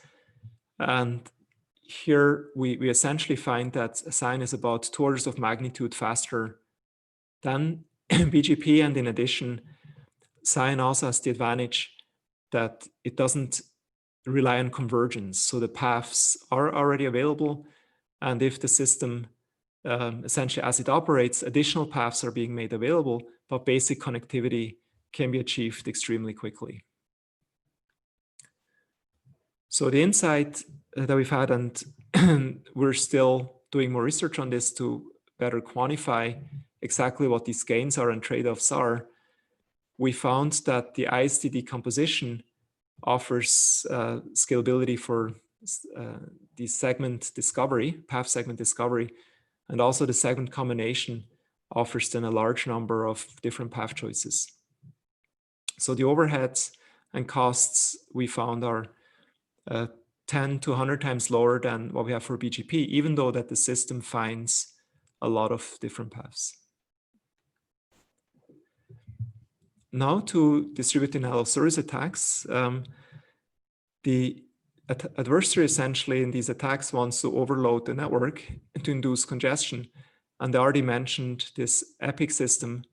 And here we essentially find that SCION is about 2 orders of magnitude faster than BGP. And in addition, SCION also has the advantage that it doesn't rely on convergence. So the paths are already available. And if the system, essentially as it operates, additional paths are being made available, but basic connectivity can be achieved extremely quickly. So the insight that we've had, and we're still doing more research on this to better quantify exactly what these gains are and trade-offs are, we found that the ISD decomposition offers scalability for the segment discovery, path segment discovery, and also the segment combination offers then a large number of different path choices. So the overheads and costs we found are 10 to 100 times lower than what we have for BGP, even though that the system finds a lot of different paths. Now to distributed denial of service attacks. The adversary essentially in these attacks wants to overload the network and to induce congestion. And I already mentioned this EPIC system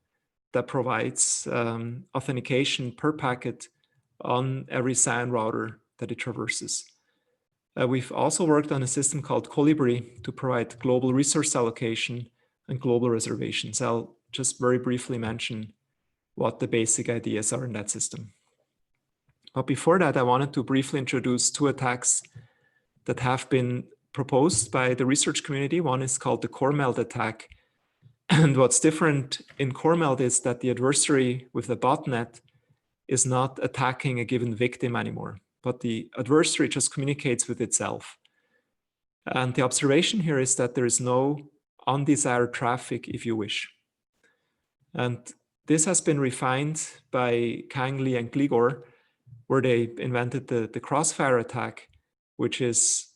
that provides authentication per packet on every SCION router that it traverses. We've also worked on a system called Colibri to provide global resource allocation and global reservations. I'll just very briefly mention what the basic ideas are in that system. But before that, I wanted to briefly introduce 2 attacks that have been proposed by the research community. One is called the core meld attack. And what's different in core meld is that the adversary with the botnet is not attacking a given victim anymore, but the adversary just communicates with itself. And the observation here is that there is no undesired traffic, if you wish. And this has been refined by Kang, Lee, and Gligor, where they invented the crossfire attack, which is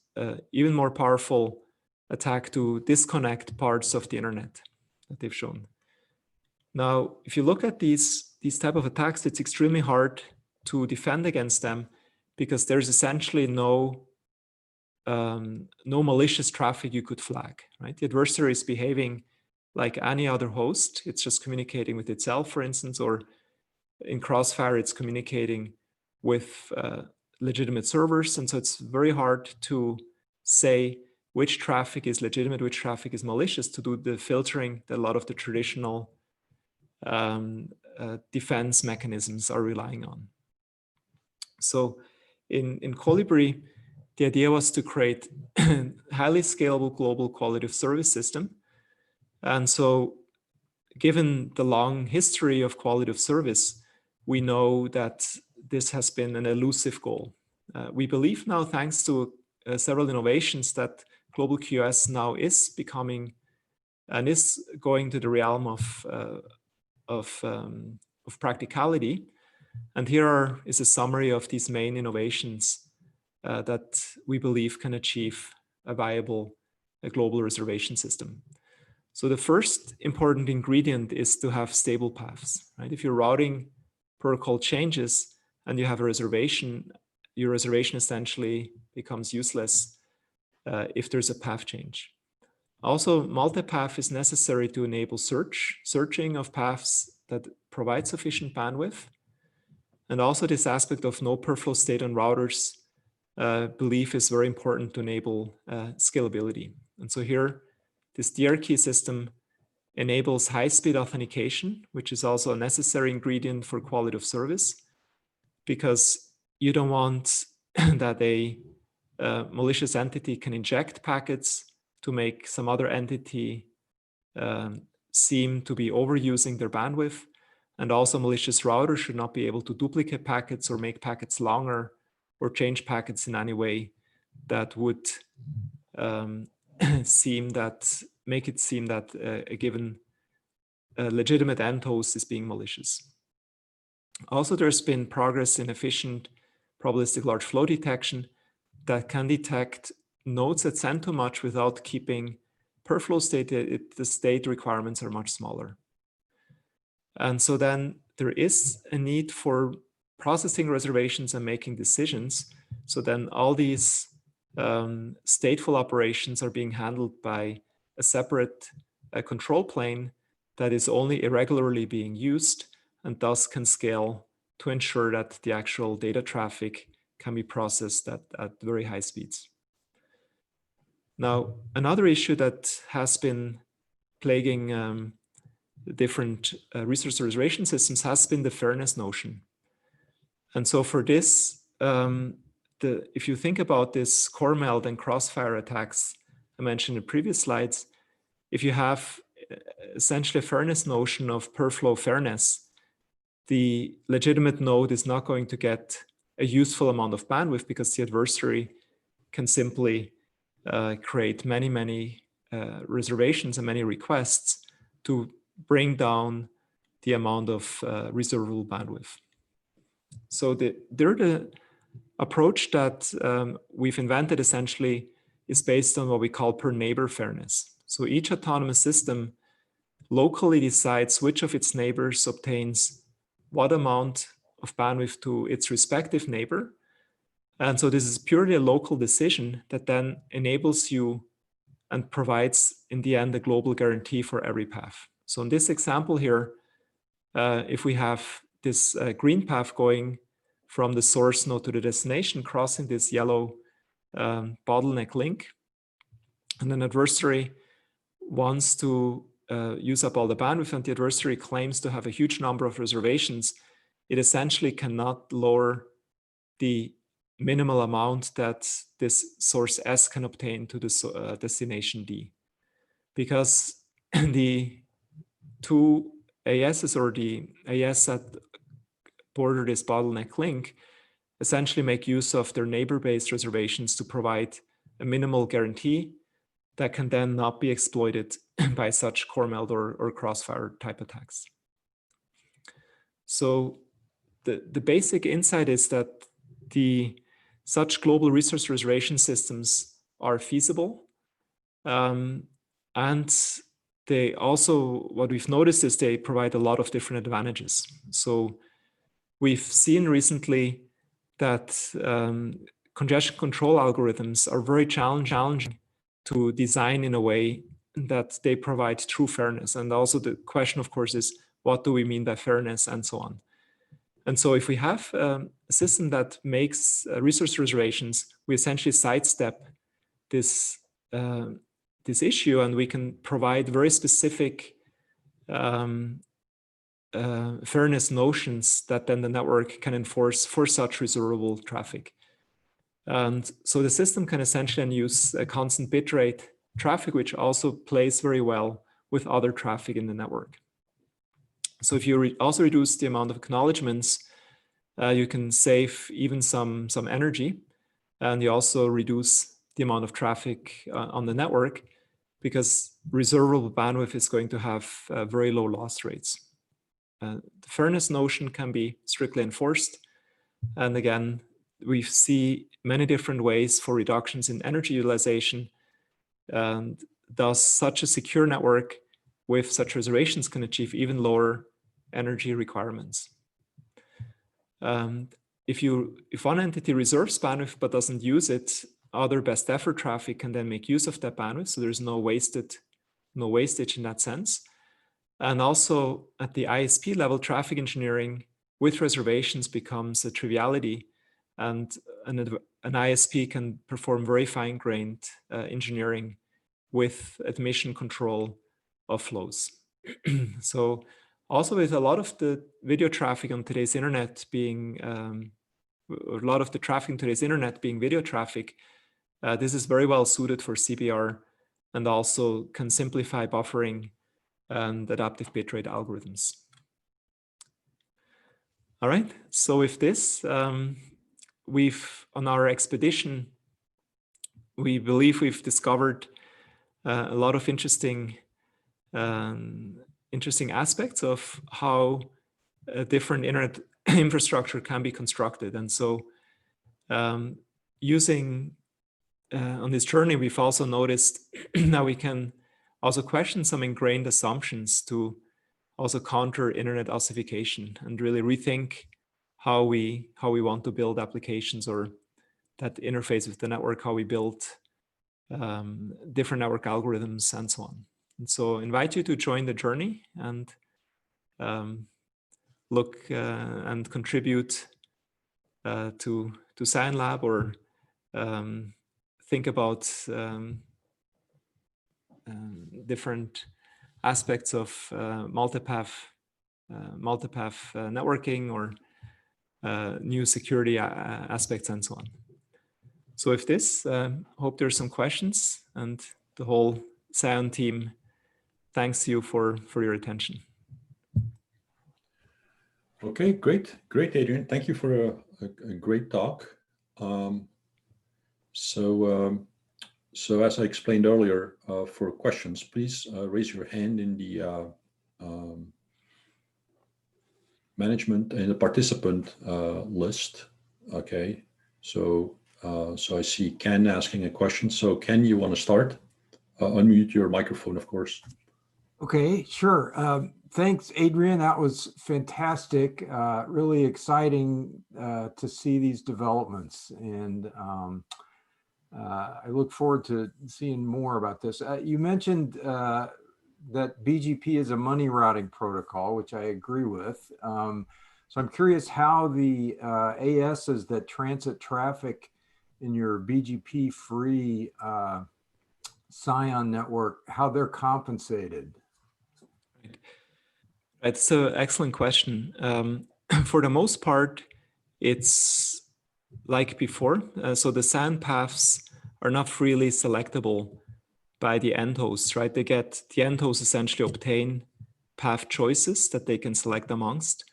even more powerful attack to disconnect parts of the internet that they've shown. Now, if you look at these type of attacks, it's extremely hard to defend against them because there's essentially no malicious traffic you could flag, right? The adversary is behaving like any other host. It's just communicating with itself, for instance, or in Crossfire, it's communicating with legitimate servers. And so it's very hard to say which traffic is legitimate, which traffic is malicious, to do the filtering that a lot of the traditional defense mechanisms are relying on. So in Colibri, the idea was to create a highly scalable global quality of service system. And so given the long history of quality of service, we know that this has been an elusive goal. We believe now, thanks to several innovations, that global QoS now is becoming and is going to the realm of practicality. And here is a summary of these main innovations that we believe can achieve a viable global reservation system. So the first important ingredient is to have stable paths, right? If your routing protocol changes and you have a reservation, your reservation essentially becomes useless if there's a path change. Also, multipath is necessary to enable searching of paths that provide sufficient bandwidth. And also this aspect of no per flow state on routers belief is very important to enable scalability. And so here, this DR key system enables high-speed authentication, which is also a necessary ingredient for quality of service, because you don't want that a malicious entity can inject packets to make some other entity seem to be overusing their bandwidth. And also malicious routers should not be able to duplicate packets or make packets longer or change packets in any way that would make it seem that a given legitimate end host is being malicious. Also, there's been progress in efficient probabilistic large flow detection that can detect nodes that send too much without keeping per flow state. The state requirements are much smaller. And so then there is a need for processing reservations and making decisions. So then all these stateful operations are being handled by a separate control plane that is only irregularly being used and thus can scale to ensure that the actual data traffic can be processed at very high speeds. Now, another issue that has been plaguing different resource reservation systems has been the fairness notion. And so for this, if you think about this core meld and crossfire attacks I mentioned in previous slides, if you have essentially a fairness notion of per flow fairness, the legitimate node is not going to get a useful amount of bandwidth because the adversary can simply create many reservations and many requests to bring down the amount of reservable bandwidth. So the approach that we've invented essentially is based on what we call per neighbor fairness. So each autonomous system locally decides which of its neighbors obtains what amount of bandwidth to its respective neighbor. And so this is purely a local decision that then enables you and provides in the end a global guarantee for every path. So in this example here, if we have this green path going from the source node to the destination, crossing this yellow bottleneck link, and an adversary wants to use up all the bandwidth and the adversary claims to have a huge number of reservations, it essentially cannot lower the minimal amount that this source S can obtain to the destination D. Because the two ASs or the AS that border this bottleneck link essentially make use of their neighbor-based reservations to provide a minimal guarantee that can then not be exploited by such core meld or crossfire type attacks. So the basic insight is that such global resource reservation systems are feasible. And they also, what we've noticed is they provide a lot of different advantages. So we've seen recently that congestion control algorithms are very challenging to design in a way that they provide true fairness. And also the question, of course, is what do we mean by fairness and so on. And so if we have a system that makes resource reservations, we essentially sidestep this issue, and we can provide very specific fairness notions that then the network can enforce for such reservable traffic. And so the system can essentially use a constant bitrate traffic, which also plays very well with other traffic in the network. So if you also reduce the amount of acknowledgements, you can save even some energy, and you also reduce the amount of traffic on the network because reservable bandwidth is going to have very low loss rates. The fairness notion can be strictly enforced. And again, we see many different ways for reductions in energy utilization. And thus, such a secure network with such reservations can achieve even lower energy requirements. If one entity reserves bandwidth but doesn't use it, other best effort traffic can then make use of that bandwidth. So there's no wastage in that sense. And also at the ISP level, traffic engineering with reservations becomes a triviality, and an ISP can perform very fine-grained engineering with admission control of flows. So also with a lot of the video traffic on today's internet being, a lot of the traffic in today's internet being video traffic, this is very well suited for CBR and also can simplify buffering and adaptive bitrate algorithms. All right, so with this, on our expedition, we believe we've discovered a lot of interesting aspects of how a different internet infrastructure can be constructed. And so using on this journey, we've also noticed that we can also question some ingrained assumptions to also counter internet ossification and really rethink how we want to build applications, or that interface with the network, how we build different network algorithms and so on. And so I invite you to join the journey and look and contribute to SCIONLab, or think about different aspects of multipath networking, or new security aspects and so on. So with this, hope there's some questions, and the whole SCION team thanks you for your attention. Okay, great, Adrian. Thank you for a great talk. So as I explained earlier, for questions, please raise your hand in the management and the participant list. Okay, so I see Ken asking a question. So Ken, you want to start? Unmute your microphone, of course. Okay, sure. Thanks, Adrian. That was fantastic. Really exciting to see these developments, and I look forward to seeing more about this. You mentioned that BGP is a money routing protocol, which I agree with. So I'm curious how the ASs that transit traffic in your BGP-free SCION network, how they're compensated. Right, so excellent question. For the most part, it's like before. So the SCION paths are not freely selectable by the end hosts, right? The end hosts essentially obtain path choices that they can select amongst.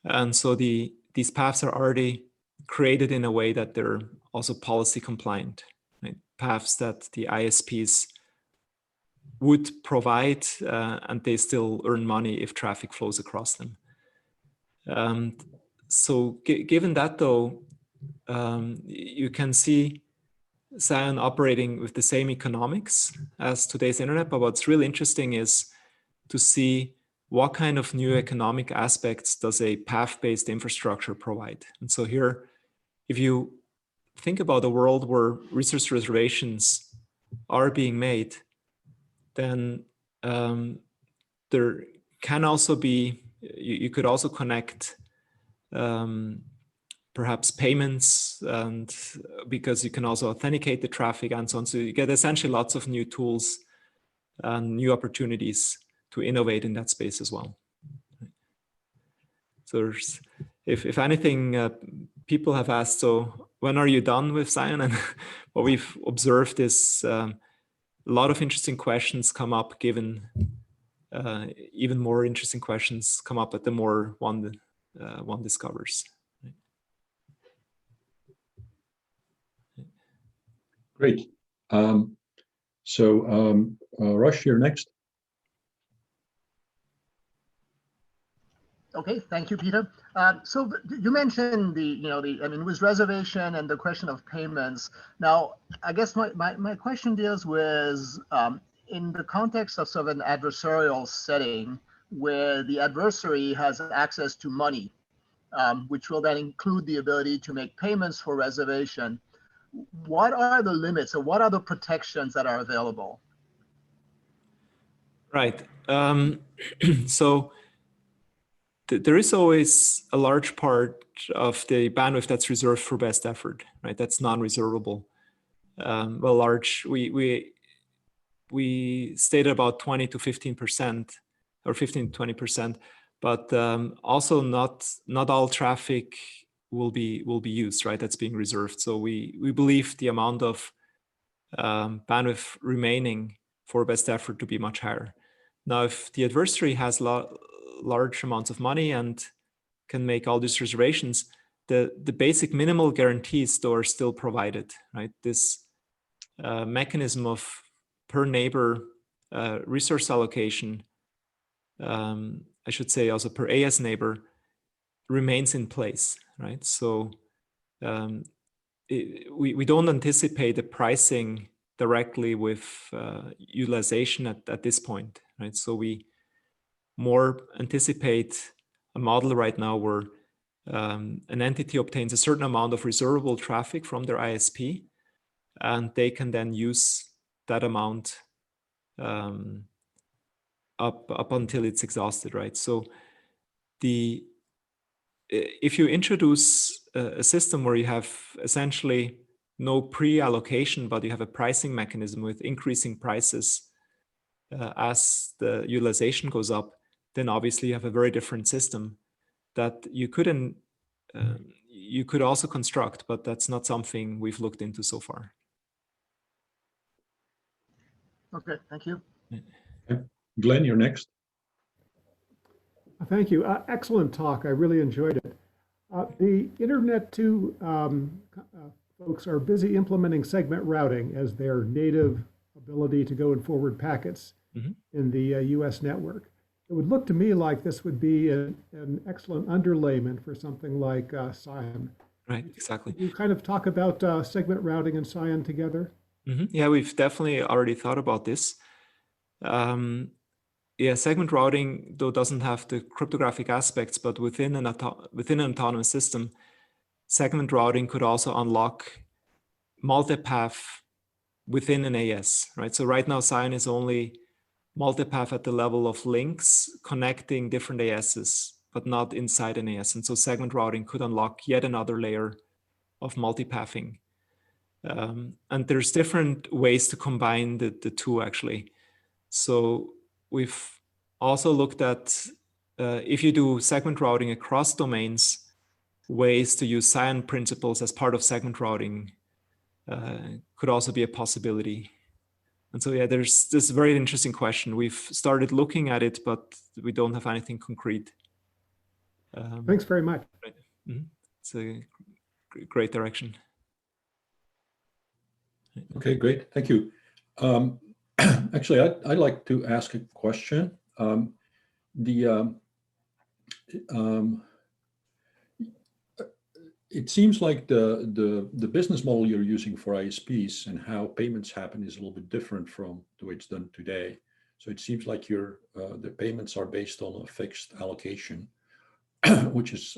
And so these paths are already created in a way that they're also policy compliant, right? Paths that the ISPs would provide, and they still earn money if traffic flows across them. So given that though, you can see SCION operating with the same economics as today's internet, but what's really interesting is to see what kind of new economic aspects does a path-based infrastructure provide. And so here, if you think about a world where resource reservations are being made, then there can also be, you could also connect perhaps payments, and because you can also authenticate the traffic and so on. So you get essentially lots of new tools and new opportunities to innovate in that space as well. So there's, if anything, people have asked, so when are you done with SCION? And what we've observed is a lot of interesting questions come up, given even more interesting questions come up at the more one discovers. Great. Roch, you're next. Okay, thank you, Peter. So you mentioned with reservation and the question of payments. Now, I guess my question deals with in the context of sort of an adversarial setting where the adversary has access to money, which will then include the ability to make payments for reservation. What are the limits, or what are the protections that are available? Right. So there is always a large part of the bandwidth that's reserved for best effort, right? That's non-reservable. Well, large, we stated about 20 to 15%, or 15 to 20%, but also not all traffic will be used, right? That's being reserved. So we believe the amount of bandwidth remaining for best effort to be much higher. Now, if the adversary has large amounts of money and can make all these reservations, the basic minimal guarantees though are still provided, right? This mechanism of per neighbor resource allocation, I should say also per AS neighbor, remains in place, right? So we don't anticipate the pricing directly with utilization at this point, right? So we more anticipate a model right now where an entity obtains a certain amount of reservable traffic from their ISP, and they can then use that amount up until it's exhausted, right? So if you introduce a system where you have essentially no pre-allocation, but you have a pricing mechanism with increasing prices as the utilization goes up, then obviously you have a very different system that you could also construct, but that's not something we've looked into so far. Okay, thank you. Okay. Glenn, you're next. Thank you. Excellent talk. I really enjoyed it. The Internet 2 folks are busy implementing segment routing as their native ability to go in forward packets in the US network. It would look to me like this would be an excellent underlayment for something like SCION. Right, exactly. Can you kind of talk about segment routing and SCION together? Yeah, we've definitely already thought about this. Yeah, segment routing, though, doesn't have the cryptographic aspects, but within an autonomous system, segment routing could also unlock multipath within an AS, right? So right now, SCION is only multipath at the level of links connecting different ASs, but not inside an AS. And so segment routing could unlock yet another layer of multipathing. And there's different ways to combine the two, actually. So we've also looked at, if you do segment routing across domains, ways to use SCION principles as part of segment routing could also be a possibility. And so, yeah, there's this very interesting question. We've started looking at it, but we don't have anything concrete. Thanks very much. Right. It's a great direction. Okay, great. Thank you. Actually, I'd like to ask a question. It seems like the business model you're using for ISPs and how payments happen is a little bit different from the way it's done today. So it seems like the payments are based on a fixed allocation, which is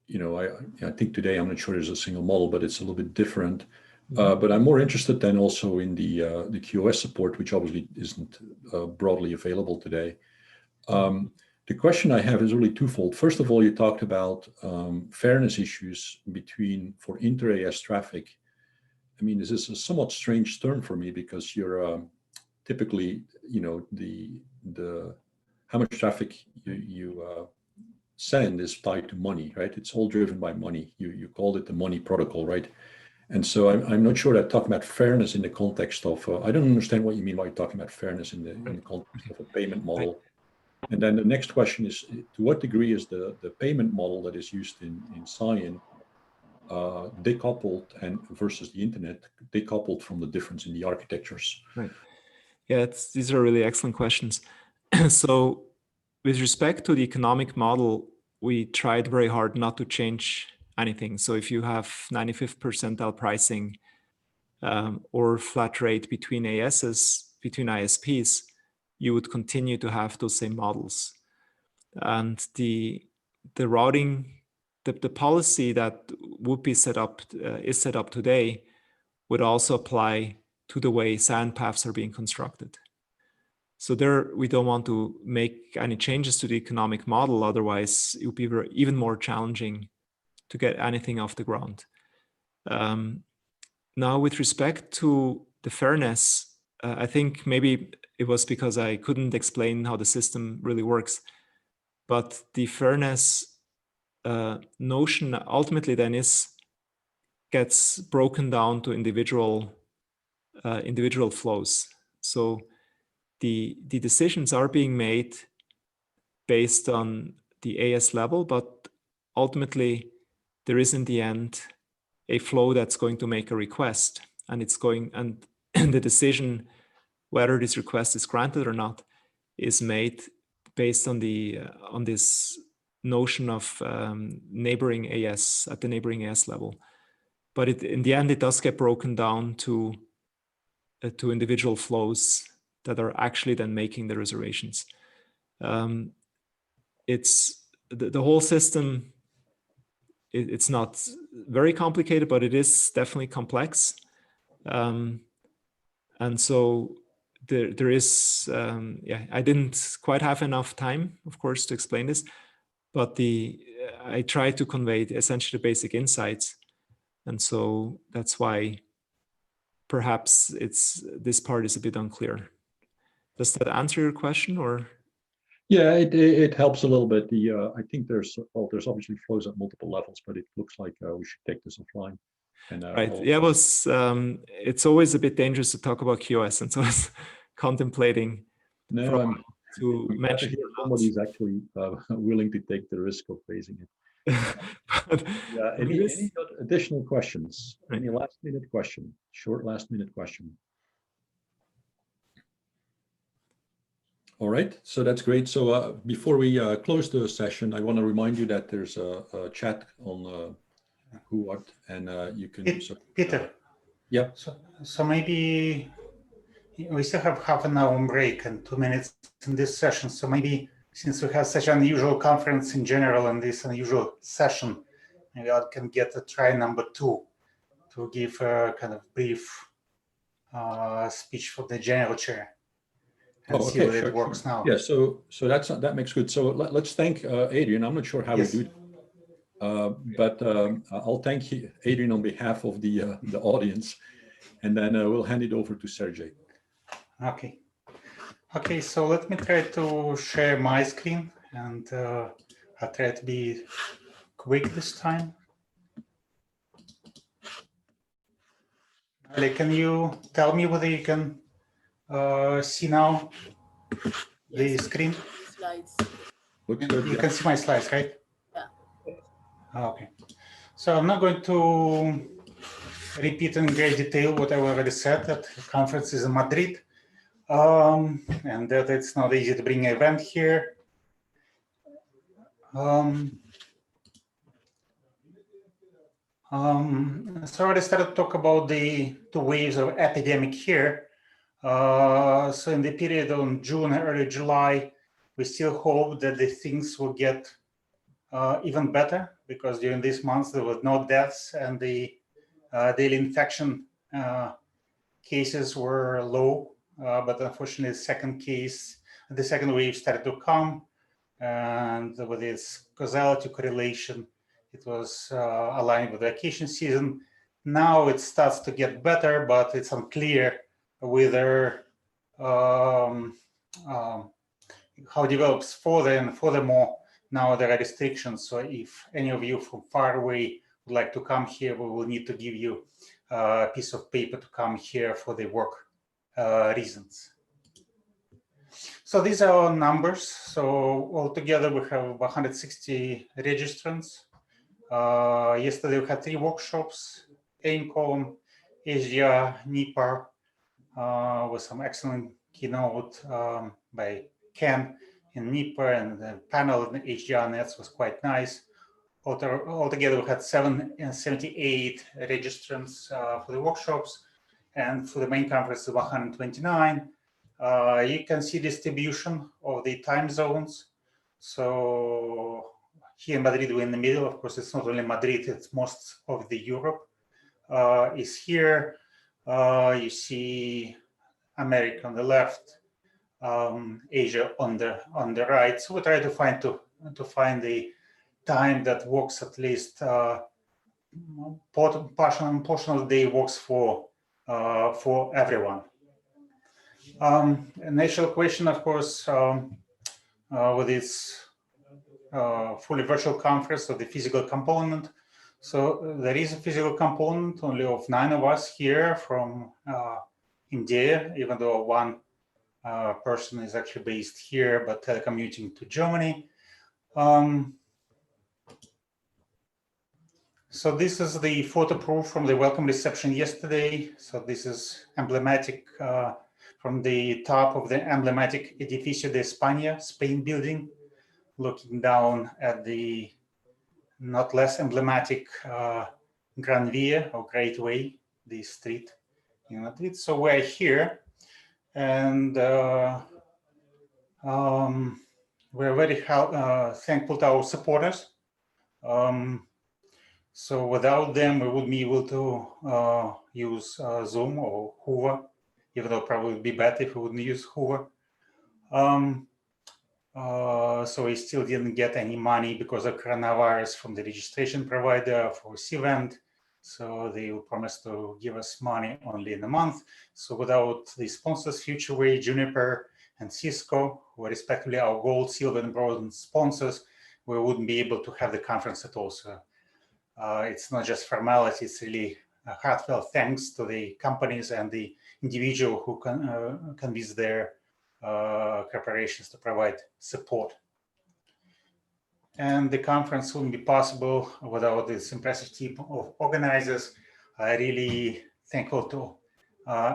you know, I think today I'm not sure there's a single model, but it's a little bit different. But I'm more interested then also in the QoS support, which obviously isn't broadly available today. The question I have is really twofold. First of all, you talked about fairness issues for inter-AS traffic. I mean, this is a somewhat strange term for me because you're typically, you know, how much traffic you send is tied to money, right? It's all driven by money. You called it the money protocol, right? And so I'm not sure that talking about fairness in the context of, I don't understand what you mean by talking about fairness in the context of a payment model. And then the next question is, to what degree is the payment model that is used in SCION decoupled versus the internet decoupled from the difference in the architectures? Right. Yeah, these are really excellent questions. So with respect to the economic model, we tried very hard not to change anything. So if you have 95th percentile pricing or flat rate between ASs, between ISPs, you would continue to have those same models. And the routing, the policy that would be set up, is set up today, would also apply to the way SCION paths are being constructed. So there, we don't want to make any changes to the economic model, otherwise it would be even more challenging to get anything off the ground. Now, with respect to the fairness, I think maybe it was because I couldn't explain how the system really works, but the fairness notion ultimately then gets broken down to individual flows. So the decisions are being made based on the AS level, but ultimately there is in the end a flow that's going to make a request, and it's going, and the decision whether this request is granted or not is made based on the on this notion of neighboring AS at the neighboring AS level. But in the end, it does get broken down to individual flows that are actually then making the reservations. It's the whole system. It's not very complicated, but it is definitely complex. And so there is, yeah, I didn't quite have enough time, of course, to explain this, but I tried to convey essentially the basic insights. And so that's why perhaps this part is a bit unclear. Does that answer your question, or? Yeah, it helps a little bit. I think there's obviously flows at multiple levels, but it looks like we should take this offline. And, right. Yeah, it's always a bit dangerous to talk about QoS, and so I was contemplating to mention somebody's actually willing to take the risk of raising it. Any additional questions? Right. Any last minute question? Short last minute question. All right, so that's great. So before we close the session, I want to remind you that there's a chat on Who and you can. Peter. Yeah. So maybe we still have half an hour break and 2 minutes in this session. So maybe since we have such an unusual conference in general and this unusual session, maybe I can get a try number 2 to give a kind of brief speech for the general chair. And see whether it works now. Yeah, so that makes good. So let's thank Adrian. I'm not sure how we do it, but I'll thank Adrian on behalf of the audience, and then we'll hand it over to Sergey. Okay. Okay, so let me try to share my screen, and I'll try to be quick this time. Ali, can you tell me whether you can see now the screen? Slides. You can see my slides, right? Yeah. Okay. So I'm not going to repeat in great detail what I already said, that the conference is in Madrid, and that it's not easy to bring an event here. So I already started to talk about the 2 waves of epidemic here. So in the period on June and early July, we still hope that the things will get even better, because during these months there were no deaths and the daily infection cases were low. But unfortunately, the second wave started to come, and with its causality correlation, it was aligned with the vacation season. Now it starts to get better, but it's unclear whether how it develops further, and furthermore, now there are restrictions. So if any of you from far away would like to come here, we will need to give you a piece of paper to come here for the work reasons. So these are our numbers. So altogether we have 160 registrants. Yesterday we had 3 workshops, AIMCOM, HDR, NIPAR, with some excellent keynote by Ken in NIPAR, and the panel in HDR Nets was quite nice. Altogether, we had 78 registrants for the workshops, and for the main conference, 129. You can see distribution of the time zones. So here in Madrid, we're in the middle. Of course, it's not only Madrid, it's most of the Europe is here. You see America on the left, Asia on the right. So we try to find the time that works, at least portion of the day works for everyone. An initial question, of course, with this fully virtual conference of the physical component. So there is a physical component only of 9 of us here from India, even though one person is actually based here but telecommuting to Germany. So this is the photo proof from the welcome reception yesterday. So this is emblematic from the top of the emblematic Edificio de España, Spain building, looking down at the not less emblematic Gran Via or Great Way, the street in Madrid. So we're here, and we're very thankful to our supporters. So without them, we wouldn't be able to use Zoom or Hoover, even though it probably would be better if we wouldn't use Hoover. So we still didn't get any money because of coronavirus from the registration provider for this event. So they will promise to give us money only in a month. So without the sponsors, FutureWay, Juniper, and Cisco, who are respectively our gold, silver, and bronze sponsors, we wouldn't be able to have the conference at all. So it's not just formality, it's really a heartfelt thanks to the companies and the individual who convince their corporations to provide support. And the conference wouldn't be possible without this impressive team of organizers. I really thankful to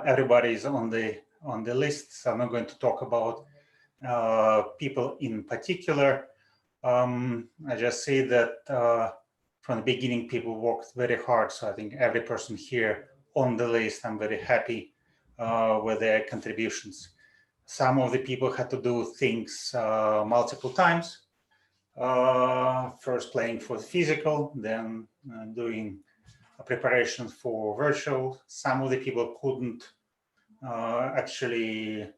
everybody is on the list. So I'm not going to talk about people in particular. I just say that from the beginning, people worked very hard. So I think every person here on the list, I'm very happy with their contributions. Some of the people had to do things multiple times. First playing for the physical, then doing a preparation for virtual. Some of the people couldn't actually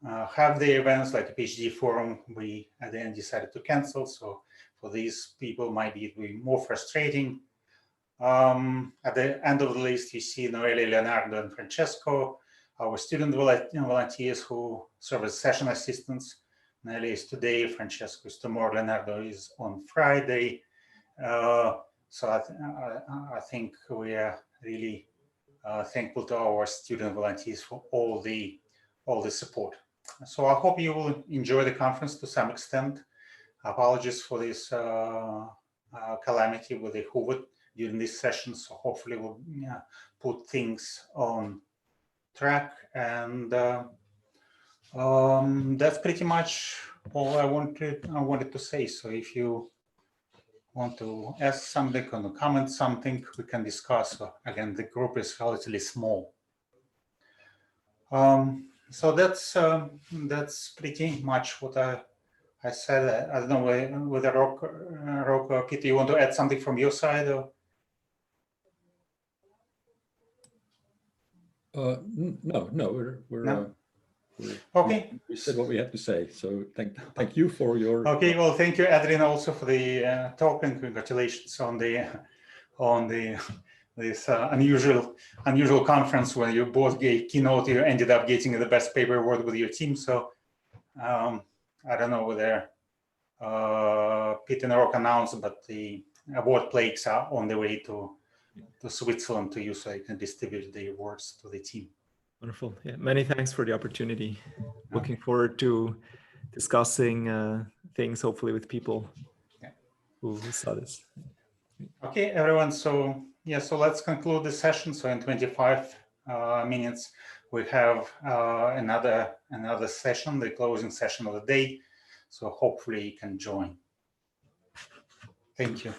have the events, like a PhD forum, we at the end decided to cancel. So for these people, might be more frustrating. At the end of the list, you see Noelle, Leonardo, and Francesco, our student volunteers who serve as session assistants. Noelle is today, Francesco is tomorrow, Leonardo is on Friday. So I think we are really thankful to our student volunteers for all the support. So I hope you will enjoy the conference to some extent. Apologies for this calamity with the Hoover during this session. So hopefully we'll put things on track. And that's pretty much all I wanted to say. So if you want to ask something or comment something, we can discuss. Again, the group is relatively small. So that's pretty much what I said. I don't know whether Roch, Peter, you want to add something from your side? Or? No, we're no? Okay. We said what we had to say. So thank you for your. Okay. Well, thank you, Adrian, also for the talk, and congratulations on this unusual conference where you both gave keynote. You ended up getting the best paper award with your team. So I don't know whether Peter and Roch announced, but the award plaques are on the way to Switzerland to you, so I can distribute the awards to the team. Wonderful. Yeah, many thanks for the opportunity. Looking forward to discussing things, hopefully with people who saw this. Okay, everyone. So yeah, so let's conclude the session. So in 25 minutes, we have another session, the closing session of the day. So hopefully you can join. Thank you.